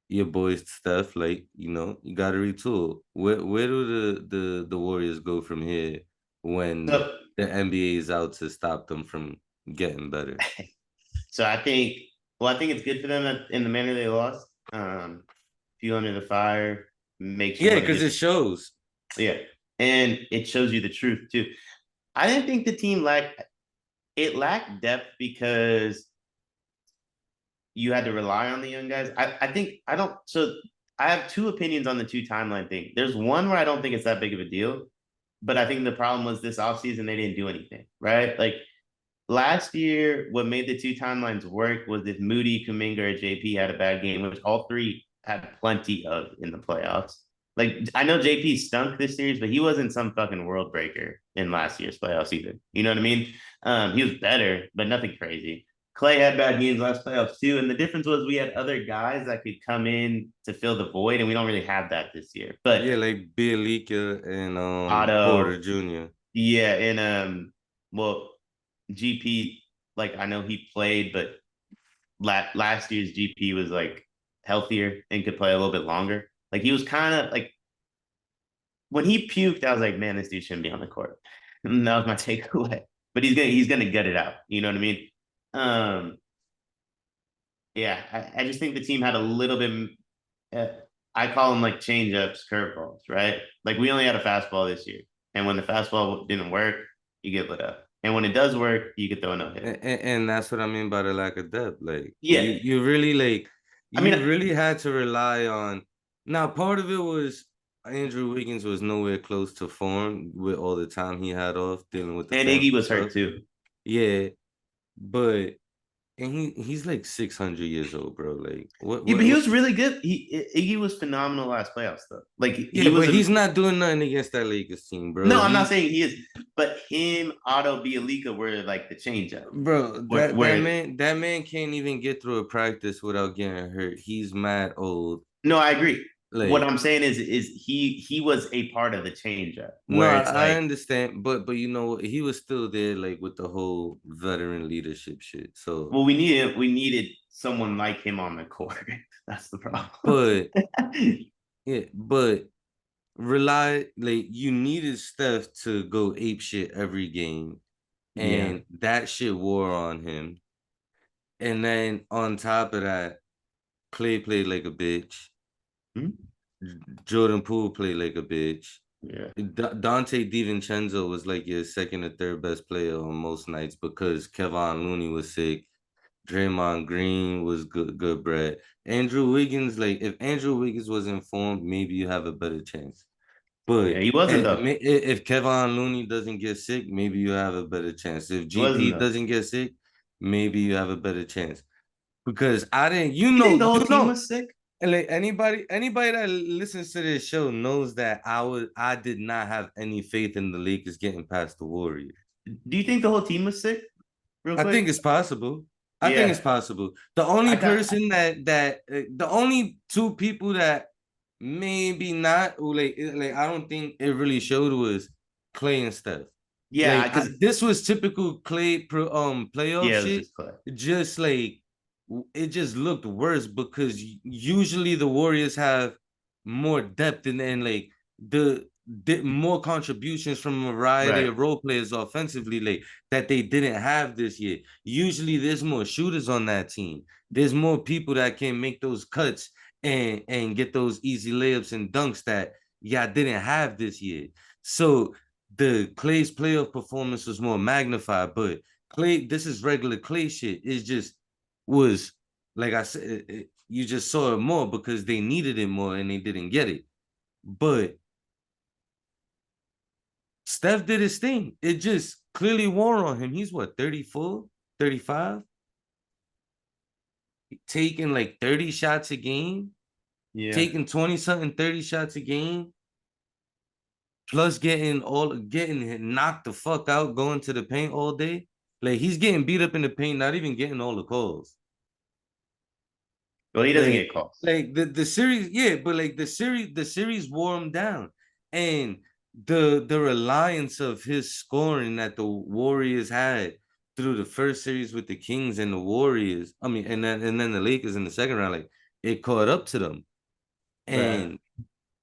your boy Steph, like, you gotta retool. Where do the Warriors go from here when the NBA is out to stop them from getting better? So I think it's good for them that in the manner they lost. Fuel under the fire makes you because it shows. Yeah, and it shows you the truth too. I didn't think the team lacked depth because you had to rely on the young guys. I have two opinions on the 2 timeline thing. There's one where I don't think it's that big of a deal, but I think the problem was this offseason they didn't do anything, right? Like last year, what made the 2 timelines work was if Moody, Kuminga, or JP had a bad game, which all 3 had plenty of in the playoffs. Like I know JP stunk this series, but he wasn't some fucking world breaker in last year's playoffs either. You know what I mean? He was better, but nothing crazy. Clay had bad games last playoffs too, and the difference was we had other guys that could come in to fill the void, and we don't really have that this year. But yeah, like Bielika and Otto, Porter Jr. Yeah, and GP, like I know he played, but last year's GP was like healthier and could play a little bit longer. Like he was kind of like when he puked, I was like, man, this dude shouldn't be on the court. And that was my takeaway. But he's gonna get it out. You know what I mean? Yeah, I just think the team had a little bit. I call them like change ups, curveballs, right? Like we only had a fastball this year, and when the fastball didn't work, you get lit up. And when it does work, you get throw a no hit. And that's what I mean by the lack of depth. Like, yeah, you really like. Really had to rely on. Now, part of it was Andrew Wiggins was nowhere close to form with all the time he had off dealing with the and Iggy was hurt too. Yeah, but he's like 600 years old, bro. Like what? Yeah, but he was really good. Iggy was phenomenal last playoffs though. Like he's not doing nothing against that Lakers team, bro. No, I'm not saying he is, but him, Otto, Bielika were like the change up. Bro, that man can't even get through a practice without getting hurt. He's mad old. No, I agree. Like, what I'm saying is he was a part of the change up. No, I understand, but you know he was still there, like with the whole veteran leadership shit. So we needed someone like him on the court. That's the problem. But yeah, but you needed Steph to go ape shit every game, and that shit wore on him. And then on top of that, Clay played like a bitch. Jordan Poole played like a bitch. Yeah. Dante DiVincenzo was like your second or third best player on most nights because Kevon Looney was sick. Draymond Green was good bread. Andrew Wiggins, like if Andrew Wiggins was informed, maybe you have a better chance. Yeah, But he wasn't though. if Kevon Looney doesn't get sick, maybe you have a better chance. If He wasn't GP though. doesn't get sick, maybe you have a better chance. Because I didn't, You think the whole team was sick? and like anybody that listens to this show knows that I did not have any faith in the Lakers getting past the Warriors. Do you think the whole team was sick? Real I think quick. it's possible. I think it's Yeah. possible. The only I got. person the only two people that maybe not like I don't think it really showed was Clay and Steph. Yeah, Like because this was typical Clay playoff yeah, it was shit. just Clay. Just like it just looked worse because usually the Warriors have more depth and like the more contributions from a variety Right. of role players offensively like that they didn't have this year. Usually there's more shooters on that team. There's more people that can make those cuts and get those easy layups and dunks that y'all didn't have this year. So the Clay's playoff performance was more magnified, but Clay, this is regular Clay shit. It just was like I said, you just saw it more because they needed it more and they didn't get it. But Steph did his thing. It just clearly wore on him. He's what, 34, 35? Taking like 30 shots a game, Yeah. taking 20 something, 30 shots a game, plus getting knocked the fuck out, going to the paint all day. Like he's getting beat up in the paint, not even getting all the calls. Well, he doesn't Like, get calls. like the series, yeah, but like the series wore him down, and the reliance of his scoring that the Warriors had through the first series with the Kings and the Warriors, I mean, and then the Lakers in the second round, like it caught up to them, Right.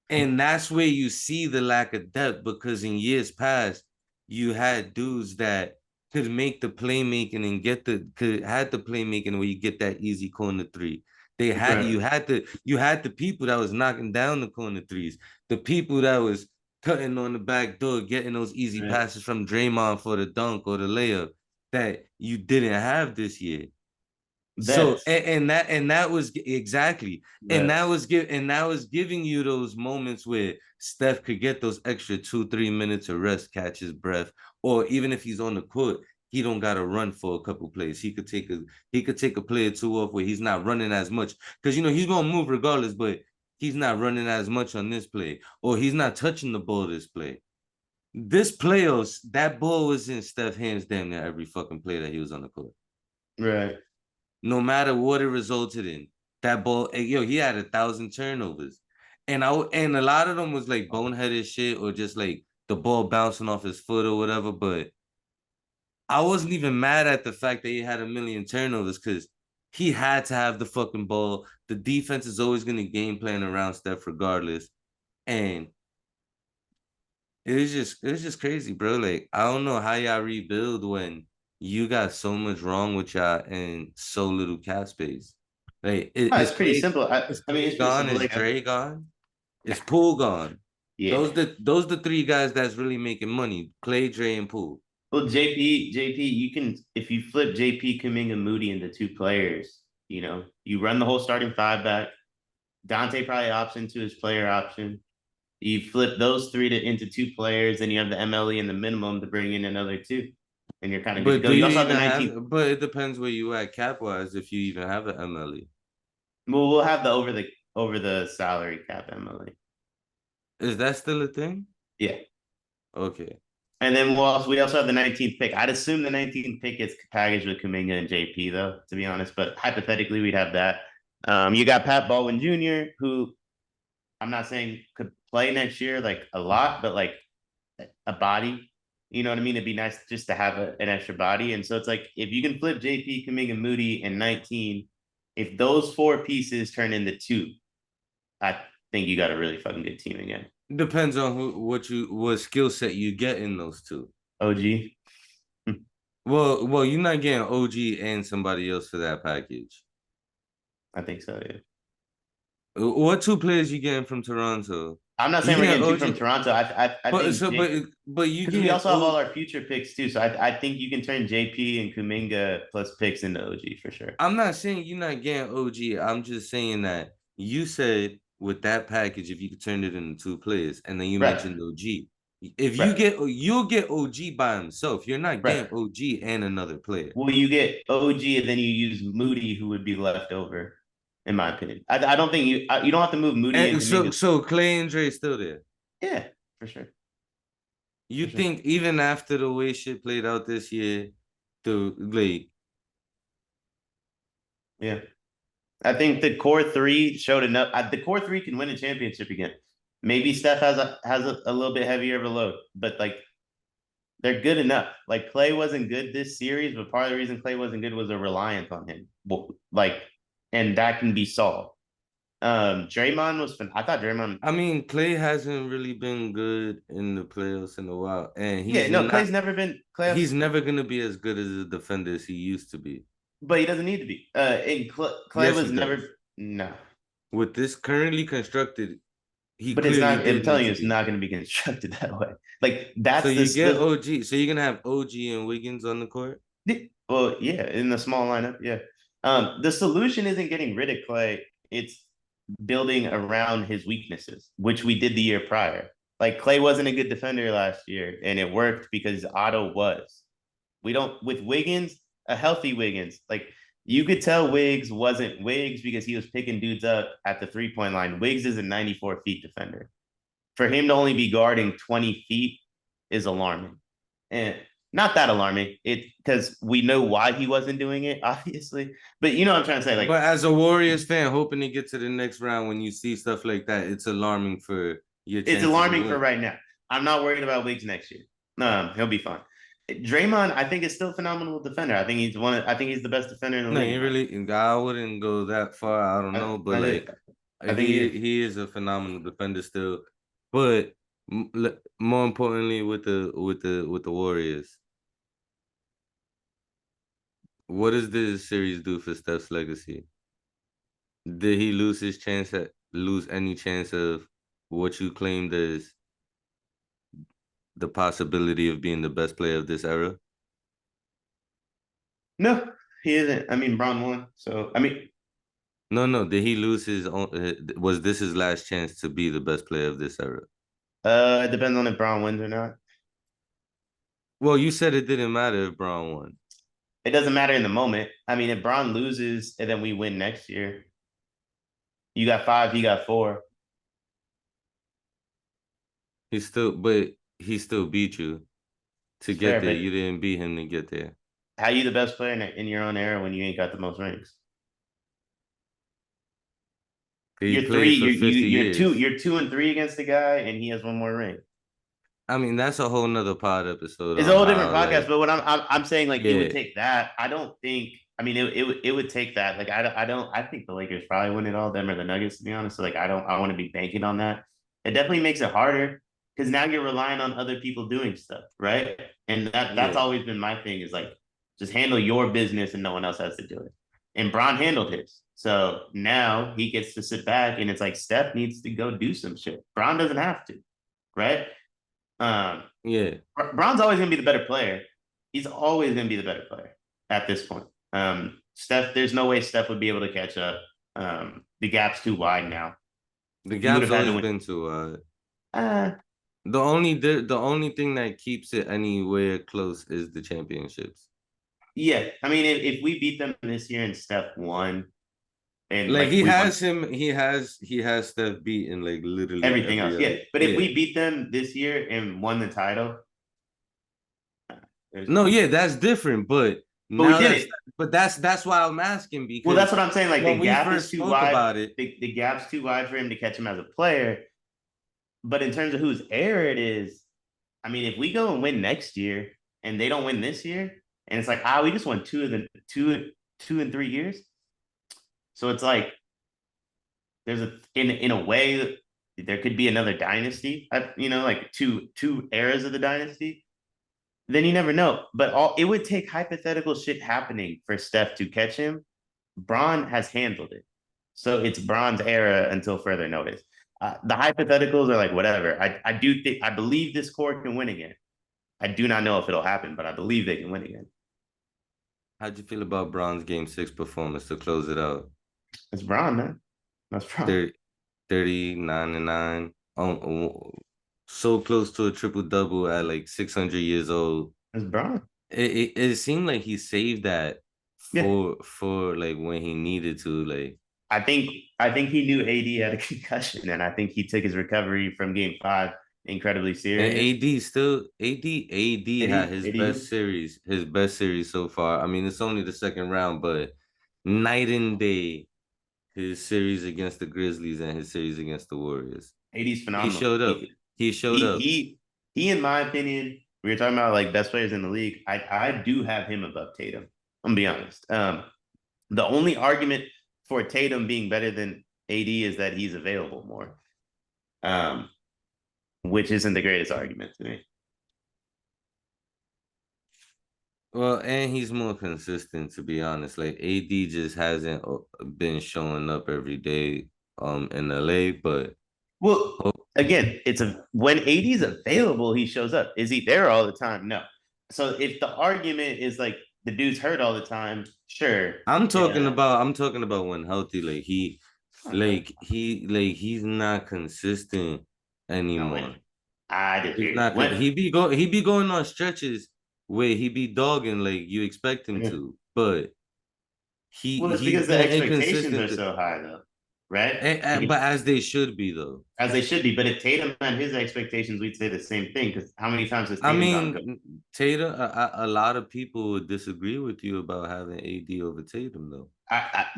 and that's where you see the lack of depth because in years past, you had dudes that could make the playmaking and had the playmaking where you get that easy corner three. They had Right. you had the people that was knocking down the corner threes, the people that was cutting on the back door, getting those easy Right. passes from Draymond for the dunk or the layup that you didn't have this year. So That's and that was exactly and that's that was giving you those moments where Steph could get those extra 2-3 minutes of rest, catch his breath, or even if he's on the court, he don't gotta run for a couple plays. He could take a play or two off where he's not running as much because he's gonna move regardless, but he's not running as much on this play, or he's not touching the ball this play. This playoffs, that ball was in Steph's hands damn near every fucking play that he was on the court right. no matter what it resulted in. That ball, he had 1,000 turnovers, and a lot of them was like boneheaded shit or just like the ball bouncing off his foot or whatever. But I wasn't even mad at the fact that he had a million turnovers because he had to have the fucking ball. The defense is always gonna game plan around Steph regardless, and it was just crazy, bro. Like I don't know how y'all rebuild when you got so much wrong with y'all and so little cap space. Like No, it's pretty simple. is I mean, Clay it's pretty gone? simple. Is Like, Dre gone? Is Poole gone? yeah. Those the three guys that's really making money. Clay, Dre, and Poole. Well, JP, you can if you flip JP, Kuminga, Moody into two players, you run the whole starting five back. Dante probably opts into his player option. You flip those three into two players, and you have the MLE and the minimum to bring in another two, and you're kind of good to But go. do You you also have the even 19th. have? But it depends where you at cap wise. If you even have an MLE, Well, we'll have the over the salary cap MLE. is that still a thing? Yeah. Okay. And then we also have the 19th pick. I'd assume the 19th pick is packaged with Kuminga and JP, though, to be honest. But hypothetically, we'd have that. You got Pat Baldwin Jr., who I'm not saying could play next year like a lot, but like a body. You know what I mean? It'd be nice just to have an extra body. And so it's like if you can flip JP, Kuminga, Moody, and 19, if those four pieces turn into two, I think you got a really fucking good team again. Depends on what skill set you get in those two. OG. Well, you're not getting OG and somebody else for that package. I think so, yeah. What two players you getting from Toronto? I'm not You saying we're getting getting two from OG, Toronto. I but think so but you because we getting also have all our future picks too. So I think you can turn JP and Kuminga plus picks into OG for sure. I'm not saying you're not getting OG. I'm just saying that you said with that package, if you could turn it into two players, and then you Right. mentioned OG. If you Right. you'll get OG by himself. You're not Right. getting OG and another player. Well, you get OG and then you use Moody, who would be left over, in my opinion. I don't think you don't have to move Moody And and Kuminga. so Clay and Dre still there. Yeah, for sure. You For sure. think even after the way shit played out this year, the like Yeah. I think the core three showed enough. The core three can win a championship again. Maybe Steph has a little bit heavier of a load, but like they're good enough. Like Clay wasn't good this series, but part of the reason Clay wasn't good was a reliance on him. Like, and that can be solved. Draymond was. I thought Draymond. I mean, Clay hasn't really been good in the playoffs in a while, and Yeah, no, Clay's never been he's playoffs, never gonna be as good as a defender as he used to be. but he doesn't need to be. And Clay Yes, was he never. does. No, With this currently constructed, he but it's clearly not. I'm did need telling you, to it's be. not going to be constructed that way. Like So that's you get the OG. So you're gonna have OG and Wiggins on the court. well, yeah, in the small lineup, yeah. The solution isn't getting rid of Clay; it's building around his weaknesses, which we did the year prior. Like Clay wasn't a good defender last year, and it worked because Otto was. We don't with Wiggins, a healthy Wiggins, like you could tell Wiggs wasn't Wiggs because he was picking dudes up at the 3-point line. Wiggs is a 94 feet defender. For him to only be guarding 20 feet is alarming. And not that alarming. It because we know why he wasn't doing it, obviously. But you know what I'm trying to say. Like But as a Warriors fan, hoping to get to the next round, when you see stuff like that, it's alarming for your it's chances to alarming for win. right now. I'm not worried about Wiggs next year. He'll be fine. Draymond, I think, is still a phenomenal defender. I think he's I think he's the best defender in the No, league. he really. I wouldn't go that far. I don't know, but like I think he is. he is a phenomenal defender still. But more importantly, with the Warriors, what does this series do for Steph's legacy? Did he lose any chance of what you claimed as the possibility of being the best player of this era? No, he isn't. I mean, Braun won. So, I mean, No. Did he lose his own? Was this his last chance to be the best player of this era? it depends on if Braun wins or not. Well, you said it didn't matter if Braun won. It doesn't matter in the moment. I mean, if Braun loses and then we win next year, you got 5, he got 4. But he still beat you to It's get fair, there. but You didn't beat him to get there. how you the best player in your own era when you ain't got the most rings? He You're played for 50 you're years. you're 2-3 against the guy, and he has one more ring. I mean, that's a whole nother pod episode It's a on whole different how, podcast, like, but what I'm saying, like, it would yeah, take that. I don't think. I mean, it would take that. Like, I don't. I think the Lakers probably win it all, them or the Nuggets, to be honest. So, like, I don't. I want to be banking on that. It definitely makes it harder because now you're relying on other people doing stuff, right? And that's yeah. always been my thing is like just handle your business and no one else has to do it. And Bron handled his. So now he gets to sit back and it's like Steph needs to go do some shit. Bron doesn't have to, right? Yeah. Bron's always gonna be the better player. He's always gonna be the better player at this point. Steph, there's no way Steph would be able to catch up. The gap's too wide now. The You would gap's have had to always win. been too wide. Uh, The only thing that keeps it anywhere close is the championships. yeah. I mean, if we beat them this year and Steph won, and Like like he we won has him, he has Steph beaten like literally everything else, every yeah. other. But if Yeah. we beat them this year and won the title, No, yeah, that's different. But but we now did it. that's why I'm asking Well, because that's what I'm saying. Like when the we gap is first too spoke wide. about it, The gap's too wide for him to catch him as a player. But in terms of whose error it is, I mean, if we go and win next year and they don't win this year, and it's like, we just won 2 and 3 years. So it's like there's in a way there could be another dynasty, like two eras of the dynasty. Then you never know. But it would take hypothetical shit happening for Steph to catch him. Bron has handled it. So it's Bron's era until further notice. The hypotheticals are like whatever. I believe this core can win again. I do not know if it'll happen, but I believe they can win again. How'd you feel about Braun's Game 6 performance to close it out? It's Bron, man. That's Bron. 30, 39-9. So close to a triple double at like 600 years old. It's Bron. It seemed like he saved that Yeah. for like when he needed to. Like I think he knew AD had a concussion, and I think he took his recovery from Game 5 incredibly and serious. AD still AD had his best series so far. I mean, it's only the second round, but night and day his series against the Grizzlies and his series against the Warriors. AD's He phenomenal. showed up. He showed He up. he in my opinion, we were talking about like best players in the league. I do have him above Tatum. I'm gonna be honest. The only argument for Tatum being better than AD is that he's available more. Which isn't the greatest argument to me. Well, and he's more consistent, to be honest. Like AD just hasn't been showing up every day in LA, but Well, again, when AD's available, he shows up. Is he there all the time? No. So if the argument is like the dude's hurt all the time, sure. I'm talking about when healthy. He's not consistent anymore. I He's disagree. not. He be going on stretches where he be dogging like you expect him to, but It's he's because the been expectations are inconsistent. so high, though, right? But as they should be though. As they should be. But if Tatum had his expectations, we'd say the same thing. Because how many times has I Tatum gone? mean, Tatum. A lot of people would disagree with you about having AD over Tatum though.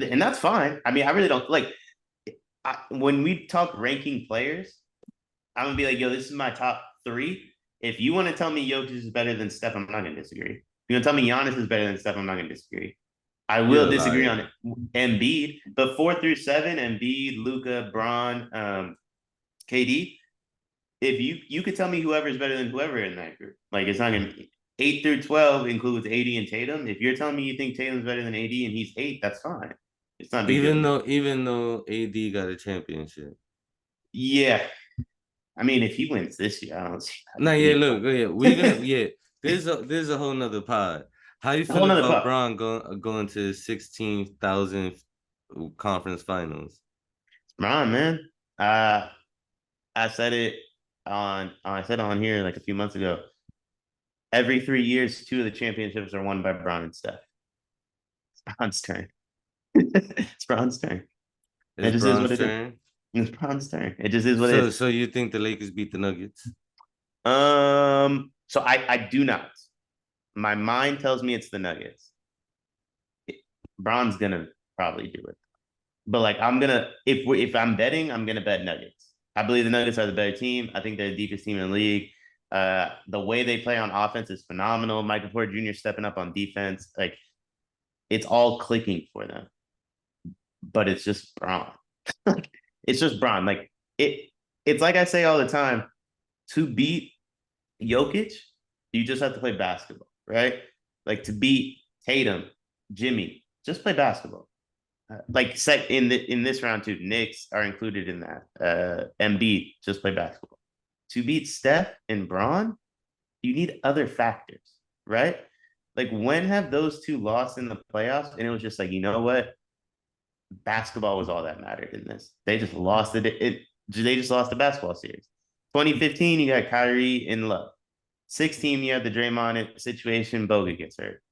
And that's fine. I mean, I really don't like when we talk ranking players. I'm gonna be like, yo, this is my top 3. If you want to tell me Jokic is better than Steph, I'm not gonna disagree. If you want to tell me Giannis is better than Steph, I'm not gonna disagree. I will disagree on Embiid, but 4 through 7, Embiid, Luka, Braun, KD. If you could tell me whoever is better than whoever in that group, like it's not gonna be 8 through 12 includes AD and Tatum. If you're telling me you think Tatum's better than AD and he's 8, that's fine. It's not a big deal. Even though AD got a championship. Yeah, I mean, if he wins this year, I don't see. No, yeah, look, yeah, we're gonna There's a whole nother pod. How you feel about Braun going to 16,000th conference finals? Braun, man. I said it on here like a few months ago. Every 3 years, 2 of the championships are won by Braun and Steph. It's Braun's turn. It's Braun's turn. It's Braun's turn. It's Braun's turn. It just is what it is. So you think the Lakers beat the Nuggets? So I do not. My mind tells me it's the Nuggets. Braun's gonna probably do it, but like if I'm betting, I'm gonna bet Nuggets. I believe the Nuggets are the better team. I think they're the deepest team in the league. The way they play on offense is phenomenal. Michael Porter Jr. stepping up on defense, like it's all clicking for them. But it's just Braun. It's just Braun. Like it's like I say all the time. To beat Jokic, you just have to play basketball, right? Like to beat Tatum, Jimmy, just play basketball. Like in this round too, Knicks are included in that. Embiid, just play basketball. To beat Steph and Braun, you need other factors, right? Like when have those two lost in the playoffs? And it was just like, you know what? Basketball was all that mattered in this. They just lost it. They just lost the basketball series. 2015, you got Kyrie in Love. 16, you had the Draymond situation. Bogut gets hurt.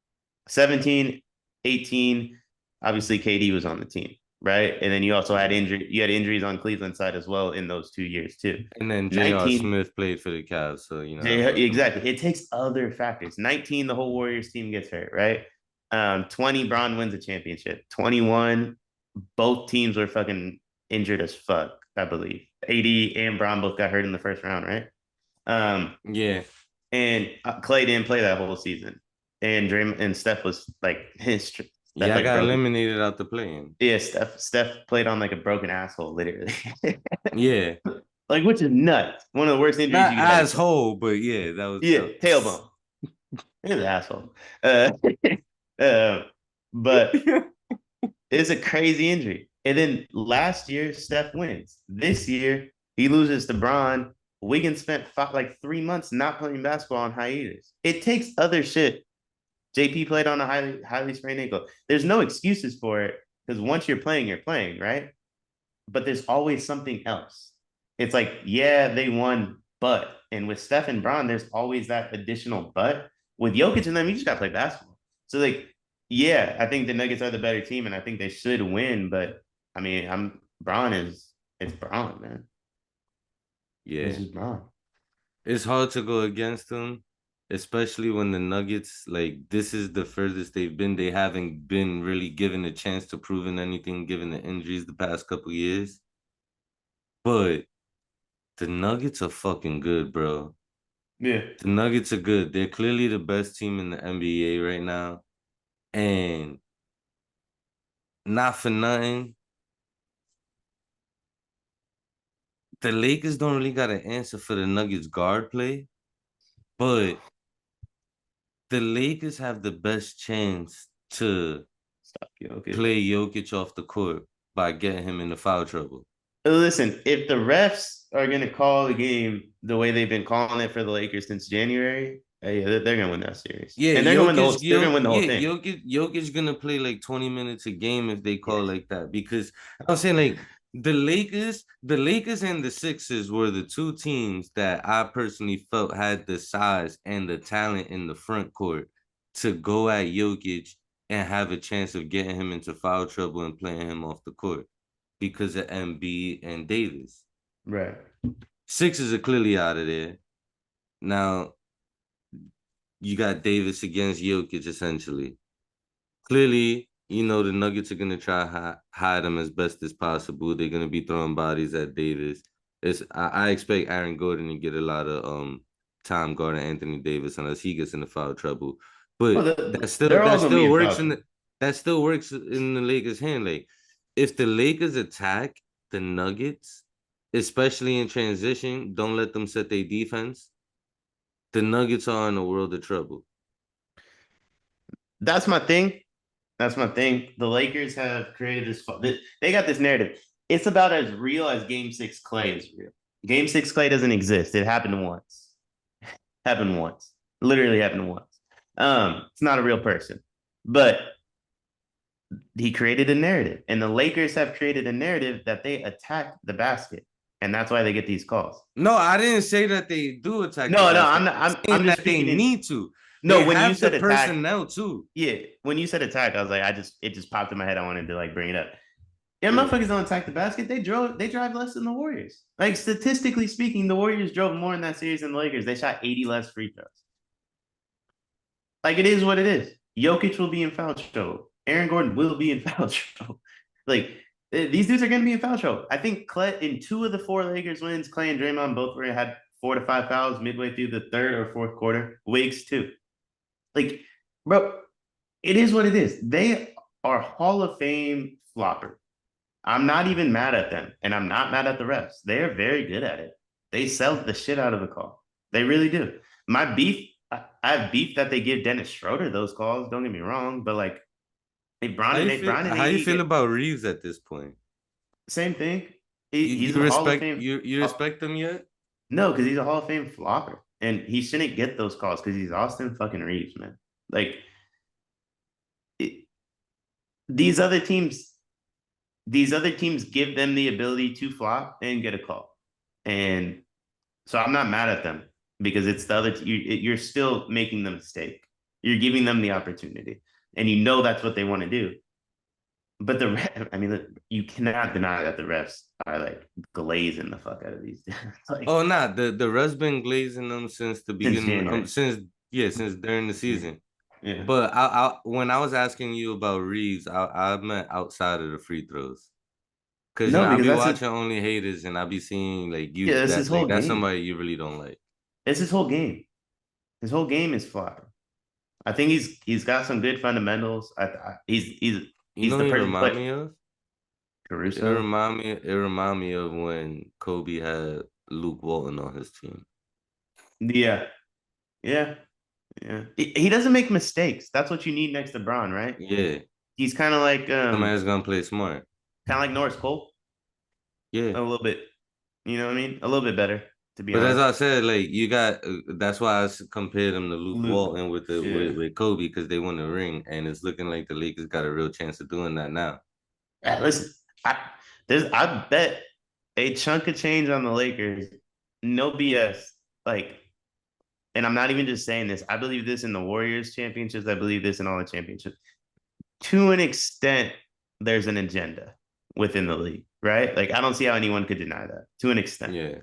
17, 18, obviously KD was on the team, right? And then you also had injuries on Cleveland side as well in those 2 years too. And then J.R. Smith played for the Cavs, so you know exactly. It takes other factors. 19, the whole Warriors team gets hurt, right? 20, Bron wins a championship. 21, both teams were fucking injured as fuck, I believe. AD and Bron both got hurt in the first round, right? Yeah. And Clay didn't play that whole season. And Steph was like I got eliminated out the play-in. Yeah, Steph played on like a broken asshole, literally. Yeah. Like, which is nuts. One of the worst injuries Not you can asshole, but yeah, that was tailbone. It was an asshole. But it's a crazy injury. And then last year, Steph wins. This year, He loses to Bron. Wiggins spent like 3 months not playing basketball on hiatus. It takes other shit. JP played on a highly sprained ankle. There's no excuses for it because once you're playing, right? But there's always something else. It's like, yeah, they won, but and with Steph and Bron, there's always that additional but. With Jokic and them, you just gotta play basketball. So like, yeah, I think the Nuggets are the better team, and I think they should win. But I mean, it's Bron, man. Yeah. This is Bron. It's hard to go against them, especially when the Nuggets, like, this is the furthest they've been. They haven't been really given a chance to prove anything given the injuries the past couple years. But the Nuggets are fucking good, bro. Yeah. The Nuggets are good. They're clearly the best team in the NBA right now. And not for nothing, the Lakers don't really got an answer for the Nuggets guard play, but the Lakers have the best chance to Stop Jokic. play Jokic off the court by getting him into foul trouble. Listen, if the refs are going to call the game the way they've been calling it for the Lakers since January, hey, they're going to win that series. Yeah, and they're going to win the whole thing. Jokic going to play like 20 minutes a game if they call like that. Because I'm saying, like, the Lakers and the Sixers were the two teams that I personally felt had the size and the talent in the front court to go at Jokic and have a chance of getting him into foul trouble and playing him off the court because of Embiid and Davis. Right. Sixers are clearly out of there. Now, you got Davis against Jokic, essentially. Clearly, you know, the Nuggets are going to try to hide him as best as possible. They're going to be throwing bodies at Davis. I expect Aaron Gordon to get a lot of time guarding Anthony Davis unless he gets into foul trouble. But that still works in the Lakers' hand. Like, if the Lakers attack the Nuggets, especially in transition, don't let them set their defense, the Nuggets are in a world of trouble. That's my thing. The Lakers have created this. They got this narrative. It's about as real as Game 6 Clay is real. Game 6 Clay doesn't exist. It happened once. Literally happened once. It's not a real person. But he created a narrative. And the Lakers have created a narrative that they attack the basket. And that's why they get these calls. No, I didn't say that they do attack. No, I'm not. I'm just they need to. No, they when have you said the attack, personnel too. Yeah, when you said attack, I was like, it just popped in my head. I wanted to like bring it up. Yeah, motherfuckers don't attack the basket. They drive less than the Warriors. Like, statistically speaking, the Warriors drove more in that series than the Lakers. They shot 80 less free throws. Like, it is what it is. Jokic will be in foul trouble. Aaron Gordon will be in foul trouble. Like, these dudes are going to be in foul trouble. I think Clay, in 2 of the 4 Lakers wins, Clay and Draymond both had 4 to 5 fouls midway through the 3rd or 4th quarter. Wiggs too. Like, bro, it is what it is. They are Hall of Fame flopper. I'm not even mad at them, and I'm not mad at the refs. They are very good at it. They sell the shit out of the call. They really do. My beef, I have beef that they give Dennis Schroeder those calls. Don't get me wrong, but like, How you feel about Reeves at this point? Same thing. He's a Hall of Fame. You respect him yet? No, because he's a Hall of Fame flopper, and he shouldn't get those calls because he's Austin fucking Reeves, man. Like, these other teams give them the ability to flop and get a call. And so I'm not mad at them because it's the other, you're still making the mistake. You're giving them the opportunity and you know that's what they want to do. But you cannot deny that the refs are like glazing the fuck out of these. Like, oh, nah, the refs been glazing them since the beginning, since during the season. Yeah. But when I was asking you about Reeves, I meant outside of the free throws. Because I be watching Only Haters and I be seeing like you. Yeah, that's somebody you really don't like. It's his whole game. His whole game is flopping. I think he's got some good fundamentals. He's you know the person remind me of Caruso. It remind me of when Kobe had Luke Walton on his team. Yeah. He doesn't make mistakes. That's what you need next to Bron, right? Yeah. He's kind of like somebody's gonna play smart. Kind of like Norris Cole. Yeah. A little bit. You know what I mean? A little bit better, to be But as honest. I said, like you got, that's why compared him to Luke Luke, Walton with yeah. with Kobe because they won the ring, and it's looking like the Lakers got a real chance of doing that now. Listen, I bet a chunk of change on the Lakers. No BS. Like, and I'm not even just saying this. I believe this in the Warriors championships. I believe this in all the championships. To an extent, there's an agenda within the league, right? Like, I don't see how anyone could deny that. To an extent, Yeah,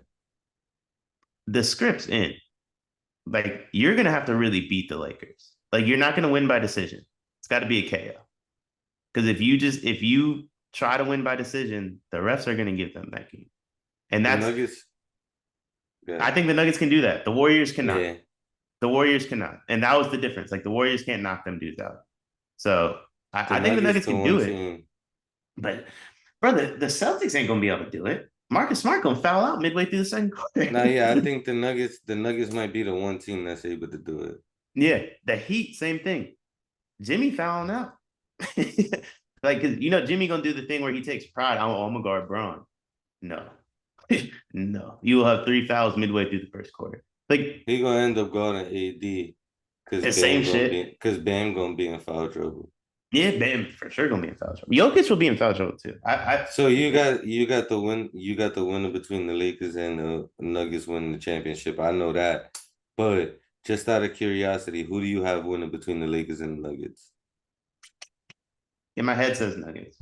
the script's in. Like, you're gonna have to really beat the Lakers. Like, you're not gonna win by decision. It's got to be a KO. Because if you try to win by decision, the refs are gonna give them that game. And the that's Nuggets. I Yeah, think the Nuggets can do that. The Warriors cannot. yeah. The Warriors cannot. And that was the difference. Like the Warriors can't knock them dudes out. So The I think the Nuggets Nuggets to can one do it. team. But brother, the Celtics ain't gonna be able to do it. Marcus Smart gonna foul out midway through the second quarter. Now, yeah, I think the Nuggets might be the one team that's able to do it. Yeah, the Heat, same thing. Jimmy fouling out. Like, cause Jimmy gonna do the thing where he takes pride. I'm gonna guard Braun. No, no, you will have 3 fouls midway through the first quarter. Like He gonna end up going to AD the same shit. Because Bam gonna be in foul trouble. Yeah, Bam for sure gonna be in foul trouble. Jokic will be in foul trouble too. So you got the winner between the Lakers and the Nuggets winning the championship. I know that, but just out of curiosity, who do you have winning between the Lakers and the Nuggets? in my head says Nuggets.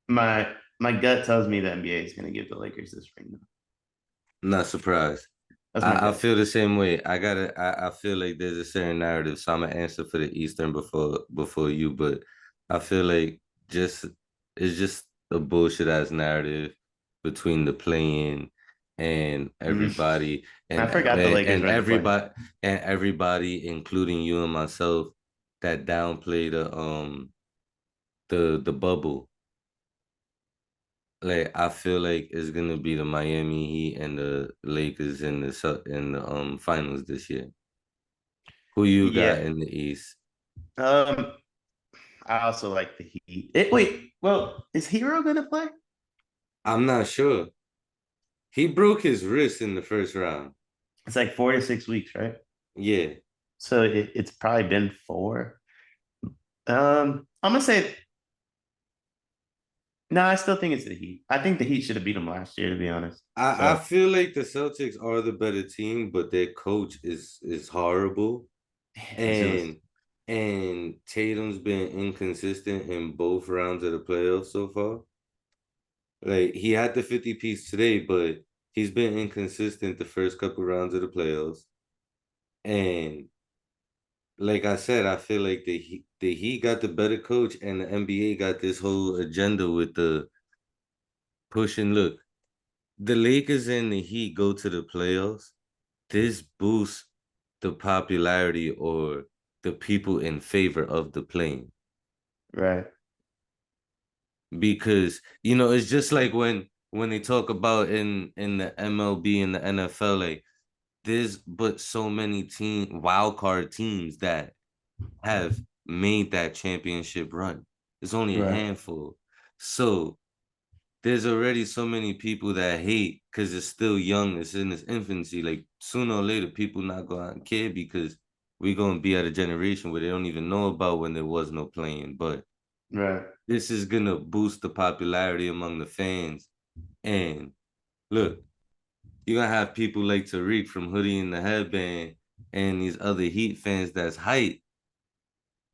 My gut tells me the NBA is gonna give the Lakers this ring. Though. Not surprised. That's my I gut. feel the same way. I feel like there's a certain narrative, so I'm gonna answer for the Eastern before you, but I feel like just it's just a bullshit ass narrative between the playing and Mm. everybody I forgot the Lakers and were in the play. everybody, including you and myself, that downplay the bubble. Like I feel like it's gonna be the Miami Heat and the Lakers in the finals this year. Who you got Yeah. in the East? Um, I also like the Heat. Wait, well, is Hero gonna play? I'm not sure. He broke his wrist in the first round. It's like 4 to 6 weeks, right? Yeah. So it's probably been 4. I'm gonna say no. I still think it's the Heat. I think the Heat should have beat them last year, to be honest. I So feel like the Celtics are the better team, but their coach is horrible. it's just And Tatum's been inconsistent in both rounds of the playoffs so far. Like he had the 50 piece today, but he's been inconsistent the first couple rounds of the playoffs. And like I said, I feel like the Heat got the better coach, and the NBA got this whole agenda with the pushing. Look, the Lakers and the Heat go to the playoffs. This boosts the popularity or the people in favor of the plane right. because it's just like when they talk about in the MLB and the NFL, like there's but so many wild card teams that have made that championship run. It's only a Right. handful. So there's already so many people that hate because it's still young, it's in its infancy. Like sooner or later, people not gonna care because we're gonna be at a generation where they don't even know about when there was no playing. But Right. this is gonna boost the popularity among the fans. And look, you're gonna have people like Tariq from Hoodie and the Headband and these other Heat fans that's hype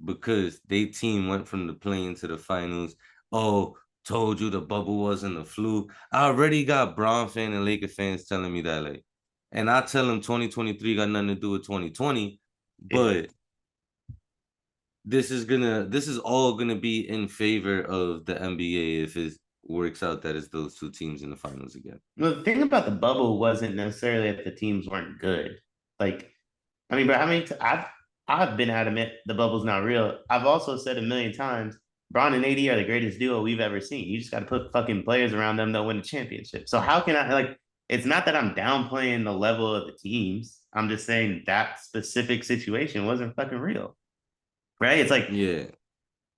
because they team went from the play-in to the finals. Oh, told you the bubble wasn't a fluke. I already got Bron fan and Laker fans telling me that, like, and I tell them 2023 got nothing to do with 2020, Yeah. but this is all gonna be in favor of the NBA if it works out that it's those two teams in the finals again. Well, the thing about the bubble wasn't necessarily that the teams weren't good. Like, I mean, but how many? I've been adamant the bubble's not real. I've also said a million times, Bron and AD are the greatest duo we've ever seen. You just got to put fucking players around them that win a championship. So how can I like? It's not that I'm downplaying the level of the teams. I'm just saying that specific situation wasn't fucking real, right? It's like Yeah.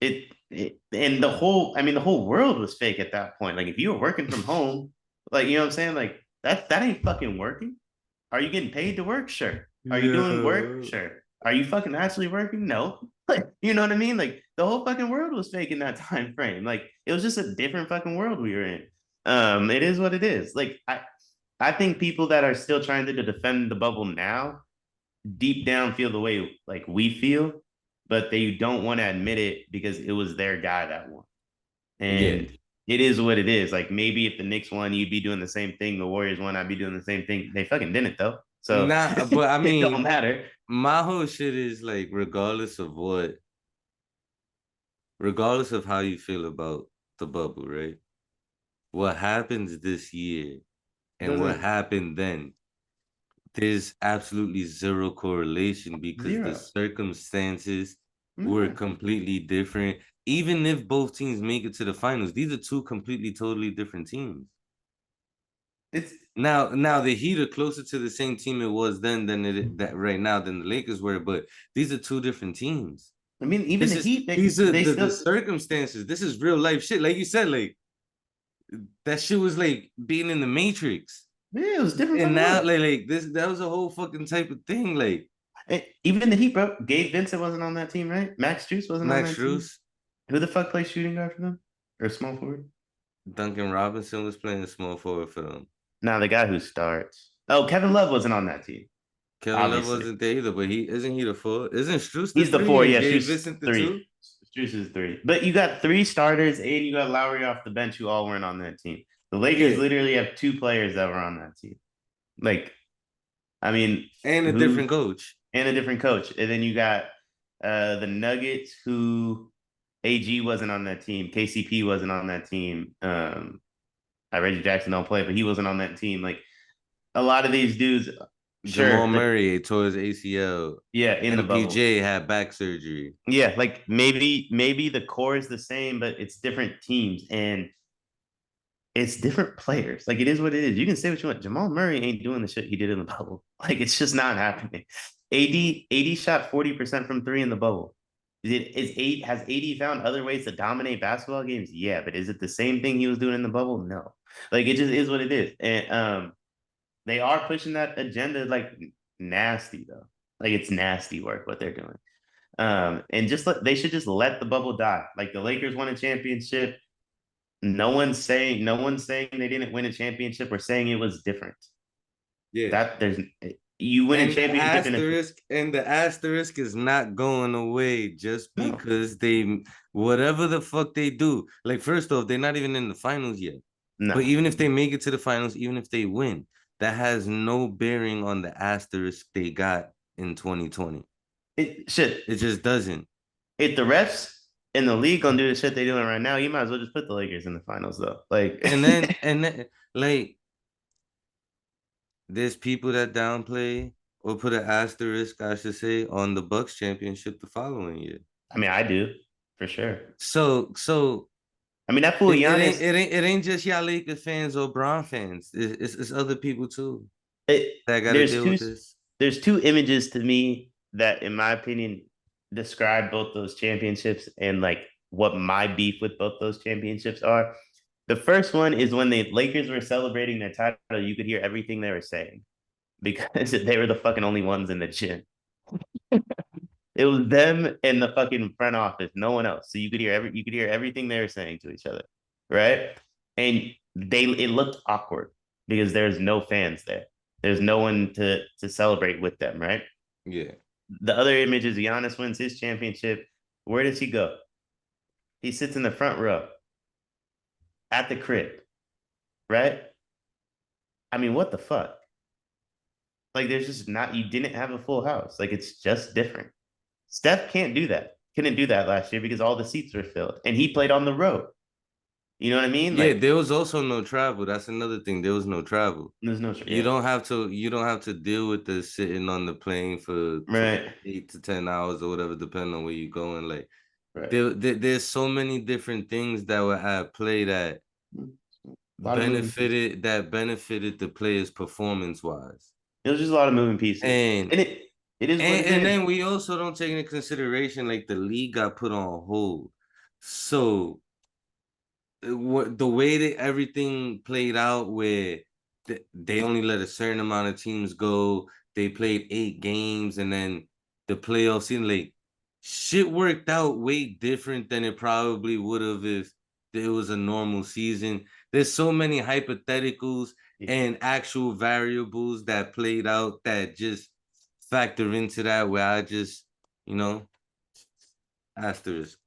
and the whole world was fake at that point. Like if you were working from home Like, you know what I'm saying? Like that ain't fucking working. Are you getting paid to work? Sure. Are you doing work? Yeah. Sure. Are you fucking actually working? No. Like, you know what I mean? Like the whole fucking world was fake in that time frame. Like it was just a different fucking world we were in. It is what it is. Like I think people that are still trying to defend the bubble now, deep down feel the way like we feel, but they don't want to admit it because it was their guy that won. Yeah. And it is what it is. Like maybe if the Knicks won, you'd be doing the same thing. The Warriors won, I'd be doing the same thing. They fucking didn't though. So Nah, but I it don't mean, matter. my whole shit is like, regardless of how you feel about the bubble, right? What happens this year and what Doesn't happened then, there's absolutely zero correlation because the zero. circumstances were No. completely different. Even if both teams make it to the finals, these are two completely, totally different teams. It's Now the Heat are closer to the same team it was then than that right now than the Lakers were, but these are two different teams. I mean, even This the is Heat, these are they the still circumstances. This is real life shit. Like you said, like that shit was like being in the Matrix. yeah, it was different And fucking now world. like this that was a whole fucking type of thing. Like Even the Heat, bro. Gabe Vincent wasn't on that team, right? Max Juice wasn't on Max that team. Strus, Who the fuck plays shooting guard for them? Or small forward? Duncan Robinson was playing small forward for them. Nah, the guy who starts. Oh, Kevin Love wasn't on that team. Kevin Love Obviously, wasn't there either, but he the four? Isn't Strus the he's the three four. and Yeah, Gabe Juice Vincent the three. two? Juice is three. But you got three starters, and you got Lowry off the bench, who all weren't on that team. The Lakers Yeah. literally have two players that were on that team. Like, I mean, And a who different coach. and a different coach. And then you got the Nuggets, who AG wasn't on that team. KCP wasn't on that team. Reggie Jackson don't play, but he wasn't on that team. Like a lot of these dudes, Jamal sure, Murray tore his ACL. yeah, in the bubble. MPJ had back surgery. Yeah, like maybe the core is the same, but it's different teams and it's different players. Like it is what it is. You can say what you want. Jamal Murray ain't doing the shit he did in the bubble. Like it's just not happening. AD shot 40% from three in the bubble. Has AD found other ways to dominate basketball games? Yeah, but is it the same thing he was doing in the bubble? No. Like it just is what it is. And they are pushing that agenda like nasty though. Like it's nasty work what they're doing. And they should just let the bubble die. Like the Lakers won a championship. No one's saying they didn't win a championship or saying it was different. Yeah. That there's you win a And championship in a the asterisk is not going away just no, because they whatever the fuck they do. Like first off, they're not even in the finals yet. no. But even if they make it to the finals, even if they win, that has no bearing on the asterisk they got in 2020. It should. It just doesn't. If the refs in the league gonna do the shit they doing right now, you might as well just put the Lakers in the finals though. Like And then like there's people that downplay or put an asterisk, I should say, on the Bucks championship the following year. I mean, I do for sure. So I mean, that fool Giannis. it ain't just y'all Lakers fans or Bron fans. It's other people too It, that got to there's deal two with this. there's two images to me that, in my opinion, describe both those championships and like what my beef with both those championships are. The first one is when the Lakers were celebrating their title, you could hear everything they were saying because they were the fucking only ones in the gym. It was them and the fucking front office, no one else. So you could hear everything they were saying to each other, right? And it looked awkward because there's no fans there. There's no one to celebrate with them, right? Yeah. The other image is Giannis wins his championship. Where does he go? He sits in the front row at the crib, right? I mean, what the fuck? Like, there's just not, you didn't have a full house. Like, it's just different. Steph can't do that. Couldn't do that last year because all the seats were filled and he played on the road. You know what I mean? Yeah, Like, there was also no travel. That's another thing. There was no travel. there's no, You yeah, don't have to deal with the sitting on the plane for right, 8 to 10 hours or whatever, depending on where you're going. Like right. there's so many different things that were at play that A lot of moving pieces. benefited the players performance wise. It was just a lot of moving pieces, And and it is what it and is. then we also don't take into consideration like the league got put on hold. So the way that everything played out, where they only let a certain amount of teams go. They played 8 games, and then the playoffs seemed like shit worked out way different than it probably would have if it was a normal season. There's so many hypotheticals and actual variables that played out that just factor into that, where I just, you know, asterisk.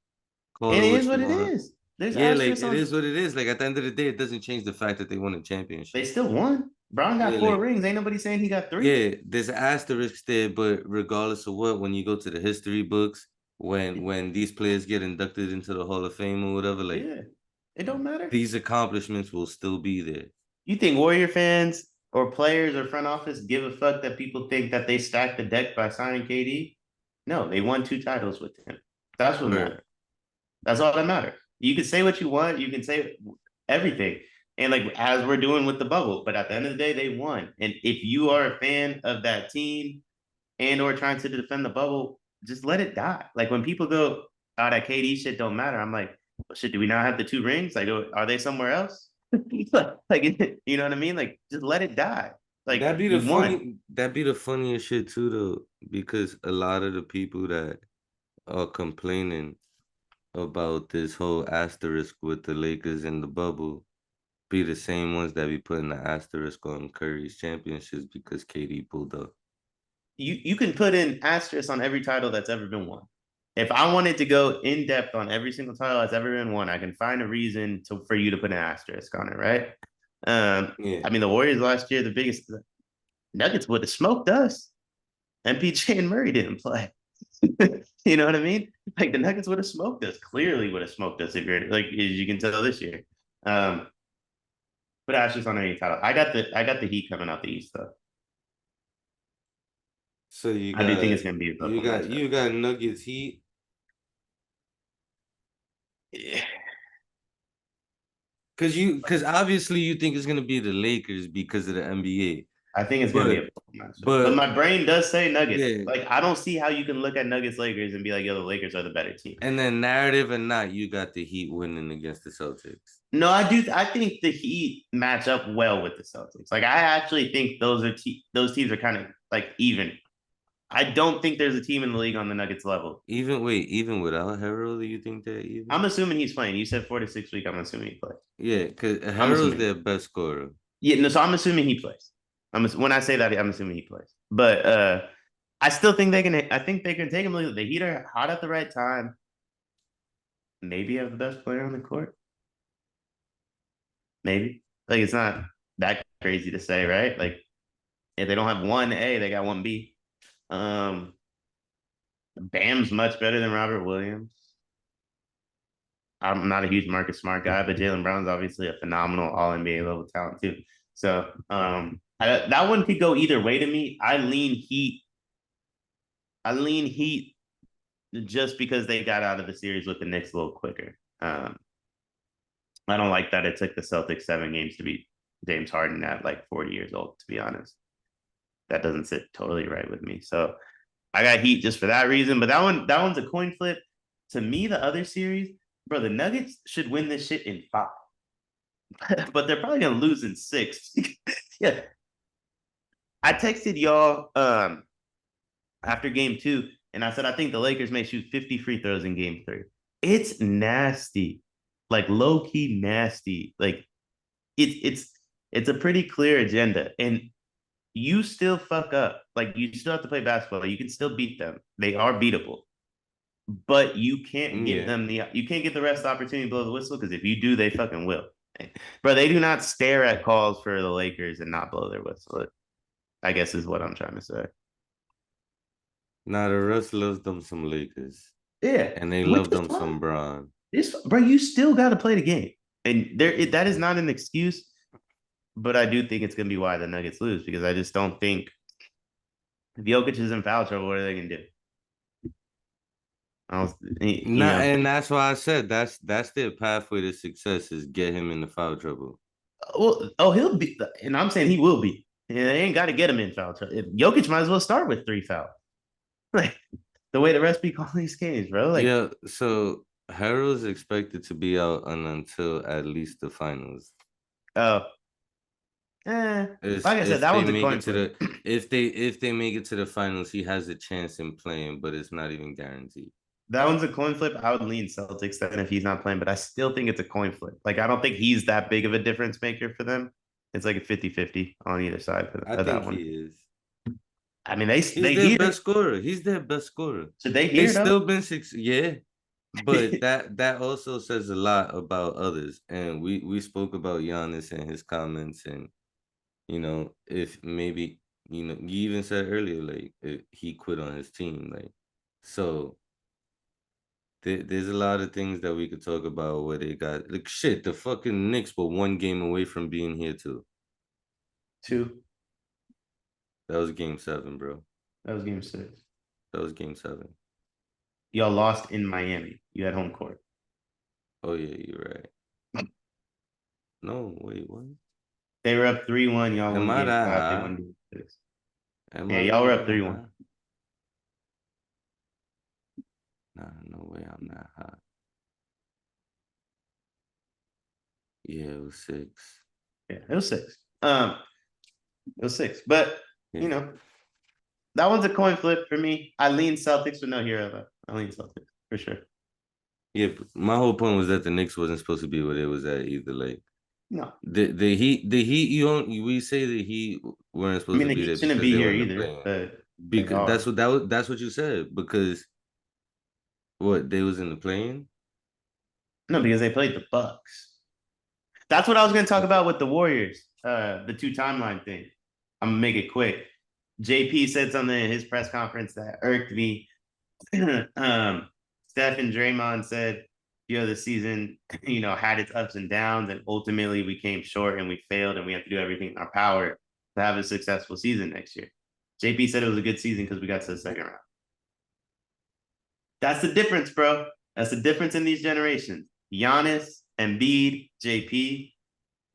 Call It it is what what you it want. is. There's Yeah, like asterisks it on. is what it is. Like at the end of the day, it doesn't change the fact that they won a They championship. still won. Bron got Yeah, 4 like rings. Ain't nobody saying he got 3. yeah, there's asterisks there, but regardless of what, when you go to the history books, when these players get inducted into the Hall of Fame or whatever, like Yeah, it don't matter. these accomplishments will still be there. You think Warrior fans or players or front office give a fuck that people think that they stacked the deck by signing KD? No, they won 2 titles with him. That's what matters. That's all that matters. You can say what you want. You can say everything. And like as we're doing with the bubble, but at the end of the day, they won. And if you are a fan of that team and or trying to defend the bubble, just let it die. Like when people go, "Oh, that KD shit don't matter," I'm like, well, shit, do we not have the 2 rings? Like, are they somewhere else? Like, you know what I mean? Like, just let it die. Like, you won. That'd be the funniest shit too, though, because a lot of the people that are complaining about this whole asterisk with the Lakers and the bubble be the same ones that be putting the asterisk on Curry's championships because KD pulled up. You can put in asterisk on every title that's ever been won. If I wanted to go in depth on every single title that's ever been won, I can find a reason for you to put an asterisk on it, right? Yeah. I mean, the Warriors last year, the biggest Nuggets would have smoked us. MPJ and Murray didn't play. You know what I mean? Like the Nuggets would have smoked us. Clearly would have smoked us if you're like as you can tell this year. Put asterisk on any title. I got the Heat coming out the East though. So I do think it's gonna be you got Nuggets Heat. Yeah. Because obviously you think it's gonna be the Lakers because of the NBA. I think it's gonna be a matchup. But my brain does say Nuggets. Yeah. Like I don't see how you can look at Nuggets Lakers and be like, yo, the Lakers are the better team. And then narrative or not, you got the Heat winning against the Celtics. No, I do. I think the Heat match up well with the Celtics. Like I actually think those teams are kind of like even. I don't think there's a team in the league on the Nuggets level. Even without Harrell, do you think they're even? I'm assuming he's playing. You said 4 to 6 weeks. I'm assuming he plays. Yeah, because Harrell's their best scorer. Yeah, no, so I'm assuming he plays. When I say that, I'm assuming he plays. But I still think they can. I think they can take him. The Heat are hot at the right time. Maybe have the best player on the court. Maybe like it's not that crazy to say, right? Like if they don't have 1A, they got 1B. Bam's much better than Robert Williams. I'm not a huge Marcus Smart guy, but Jaylen Brown's obviously a phenomenal All-NBA level talent too. So that one could go either way to me. I lean Heat just because they got out of the series with the Knicks a little quicker. I don't like that it took the Celtics 7 games to beat James Harden at like 40 years old, to be honest. That doesn't sit totally right with me. So I got Heat just for that reason. But that one's a coin flip. To me, the other series, bro, the Nuggets should win this shit in 5. But they're probably gonna lose in 6. Yeah. I texted y'all after game 2, and I said I think the Lakers may shoot 50 free throws in game 3. It's nasty, like low-key nasty. Like it's a pretty clear agenda. And you still fuck up. Like you still have to play basketball. You can still beat them. They are beatable. But you can't give them you can't get the rest of the opportunity to blow the whistle, because if you do, they fucking will. Bro, they do not stare at calls for the Lakers and not blow their whistle, I guess is what I'm trying to say. Nah, the rest loves them some Lakers. Yeah. And they love them some Bron. Bro, you still got to play the game. And that is not an excuse, but I do think it's going to be why the Nuggets lose, because I just don't think if Jokic is in foul trouble, what are they going to do? And that's why I said that's their pathway to success is get him in the foul trouble. Well, he'll be, and I'm saying he will be. And they ain't got to get him in foul trouble. Jokic might as well start with 3 fouls. Like the way the rest be calling these games, bro. Like, yeah. So Harold's expected to be out until at least the finals. Oh, like I said, If that they one's a make coin it to flip. if they make it to the finals, he has a chance in playing, but it's not even guaranteed. That one's a coin flip. I would lean Celtics then if he's not playing, but I still think it's a coin flip. Like, I don't think he's that big of a difference maker for them. It's like a 50-50 on either side for I that think one. he is. I mean, He's they their hear. best scorer. He's their best scorer. Should they They hear though? still been six, yeah. But that also says a lot about others. And we spoke about Giannis and his comments, and if maybe you even said earlier like if he quit on his team, like so. There's a lot of things that we could talk about where they got like shit. The fucking Knicks were 1 game away from being here too. 2. That was game 7, bro. That was game 6. That was game 7. Y'all lost in Miami. You had home court. Oh yeah, you're right. No, wait, what? They were up 3-1. Y'all Am won I game that 5. They high? won game 6. Am Yeah, I y'all were really up that 3-1. high? Nah, no way I'm that high. Yeah, it was 6. Yeah, it was 6. It was 6. But Yeah. that one's a coin flip for me. I lean Celtics with no hero though. I lean Celtics for sure. Yeah, my whole point was that the Knicks wasn't supposed to be where they was at either. Like No. the Heat we say the Heat weren't I supposed mean, to the be Heat there shouldn't because be they here were in the either, play-in. but they Because are. that's what you said. Because what, they was in the play-in? No, because they played the Bucks. That's what I was going to talk about with the Warriors, the 2 timeline thing. I'm going to make it quick. JP said something in his press conference that irked me. Steph and Draymond said, the season, had its ups and downs, and ultimately we came short and we failed, and we have to do everything in our power to have a successful season next year. JP said it was a good season because we got to the second round. That's the difference, bro. That's the difference in these generations. Giannis, Embiid, JP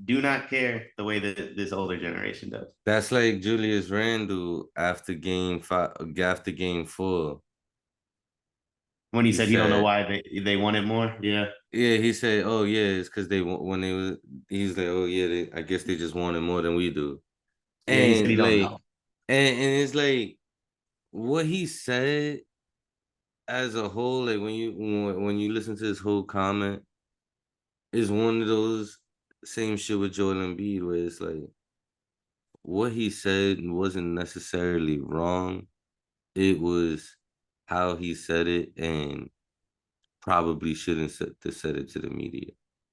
do not care the way that this older generation does. That's like Julius Randle after game 4. When he He said he don't know said, why they wanted more. Yeah. yeah, he said, oh yeah, it's because he's like, oh yeah, I guess they just wanted more than we do. Yeah, he said he And don't like, know. and it's like what he said as a whole, like when you listen to his whole comment, is one of those same shit with Joel Embiid where it's like what he said wasn't necessarily wrong. It was how he said it, and probably shouldn't said it to the media.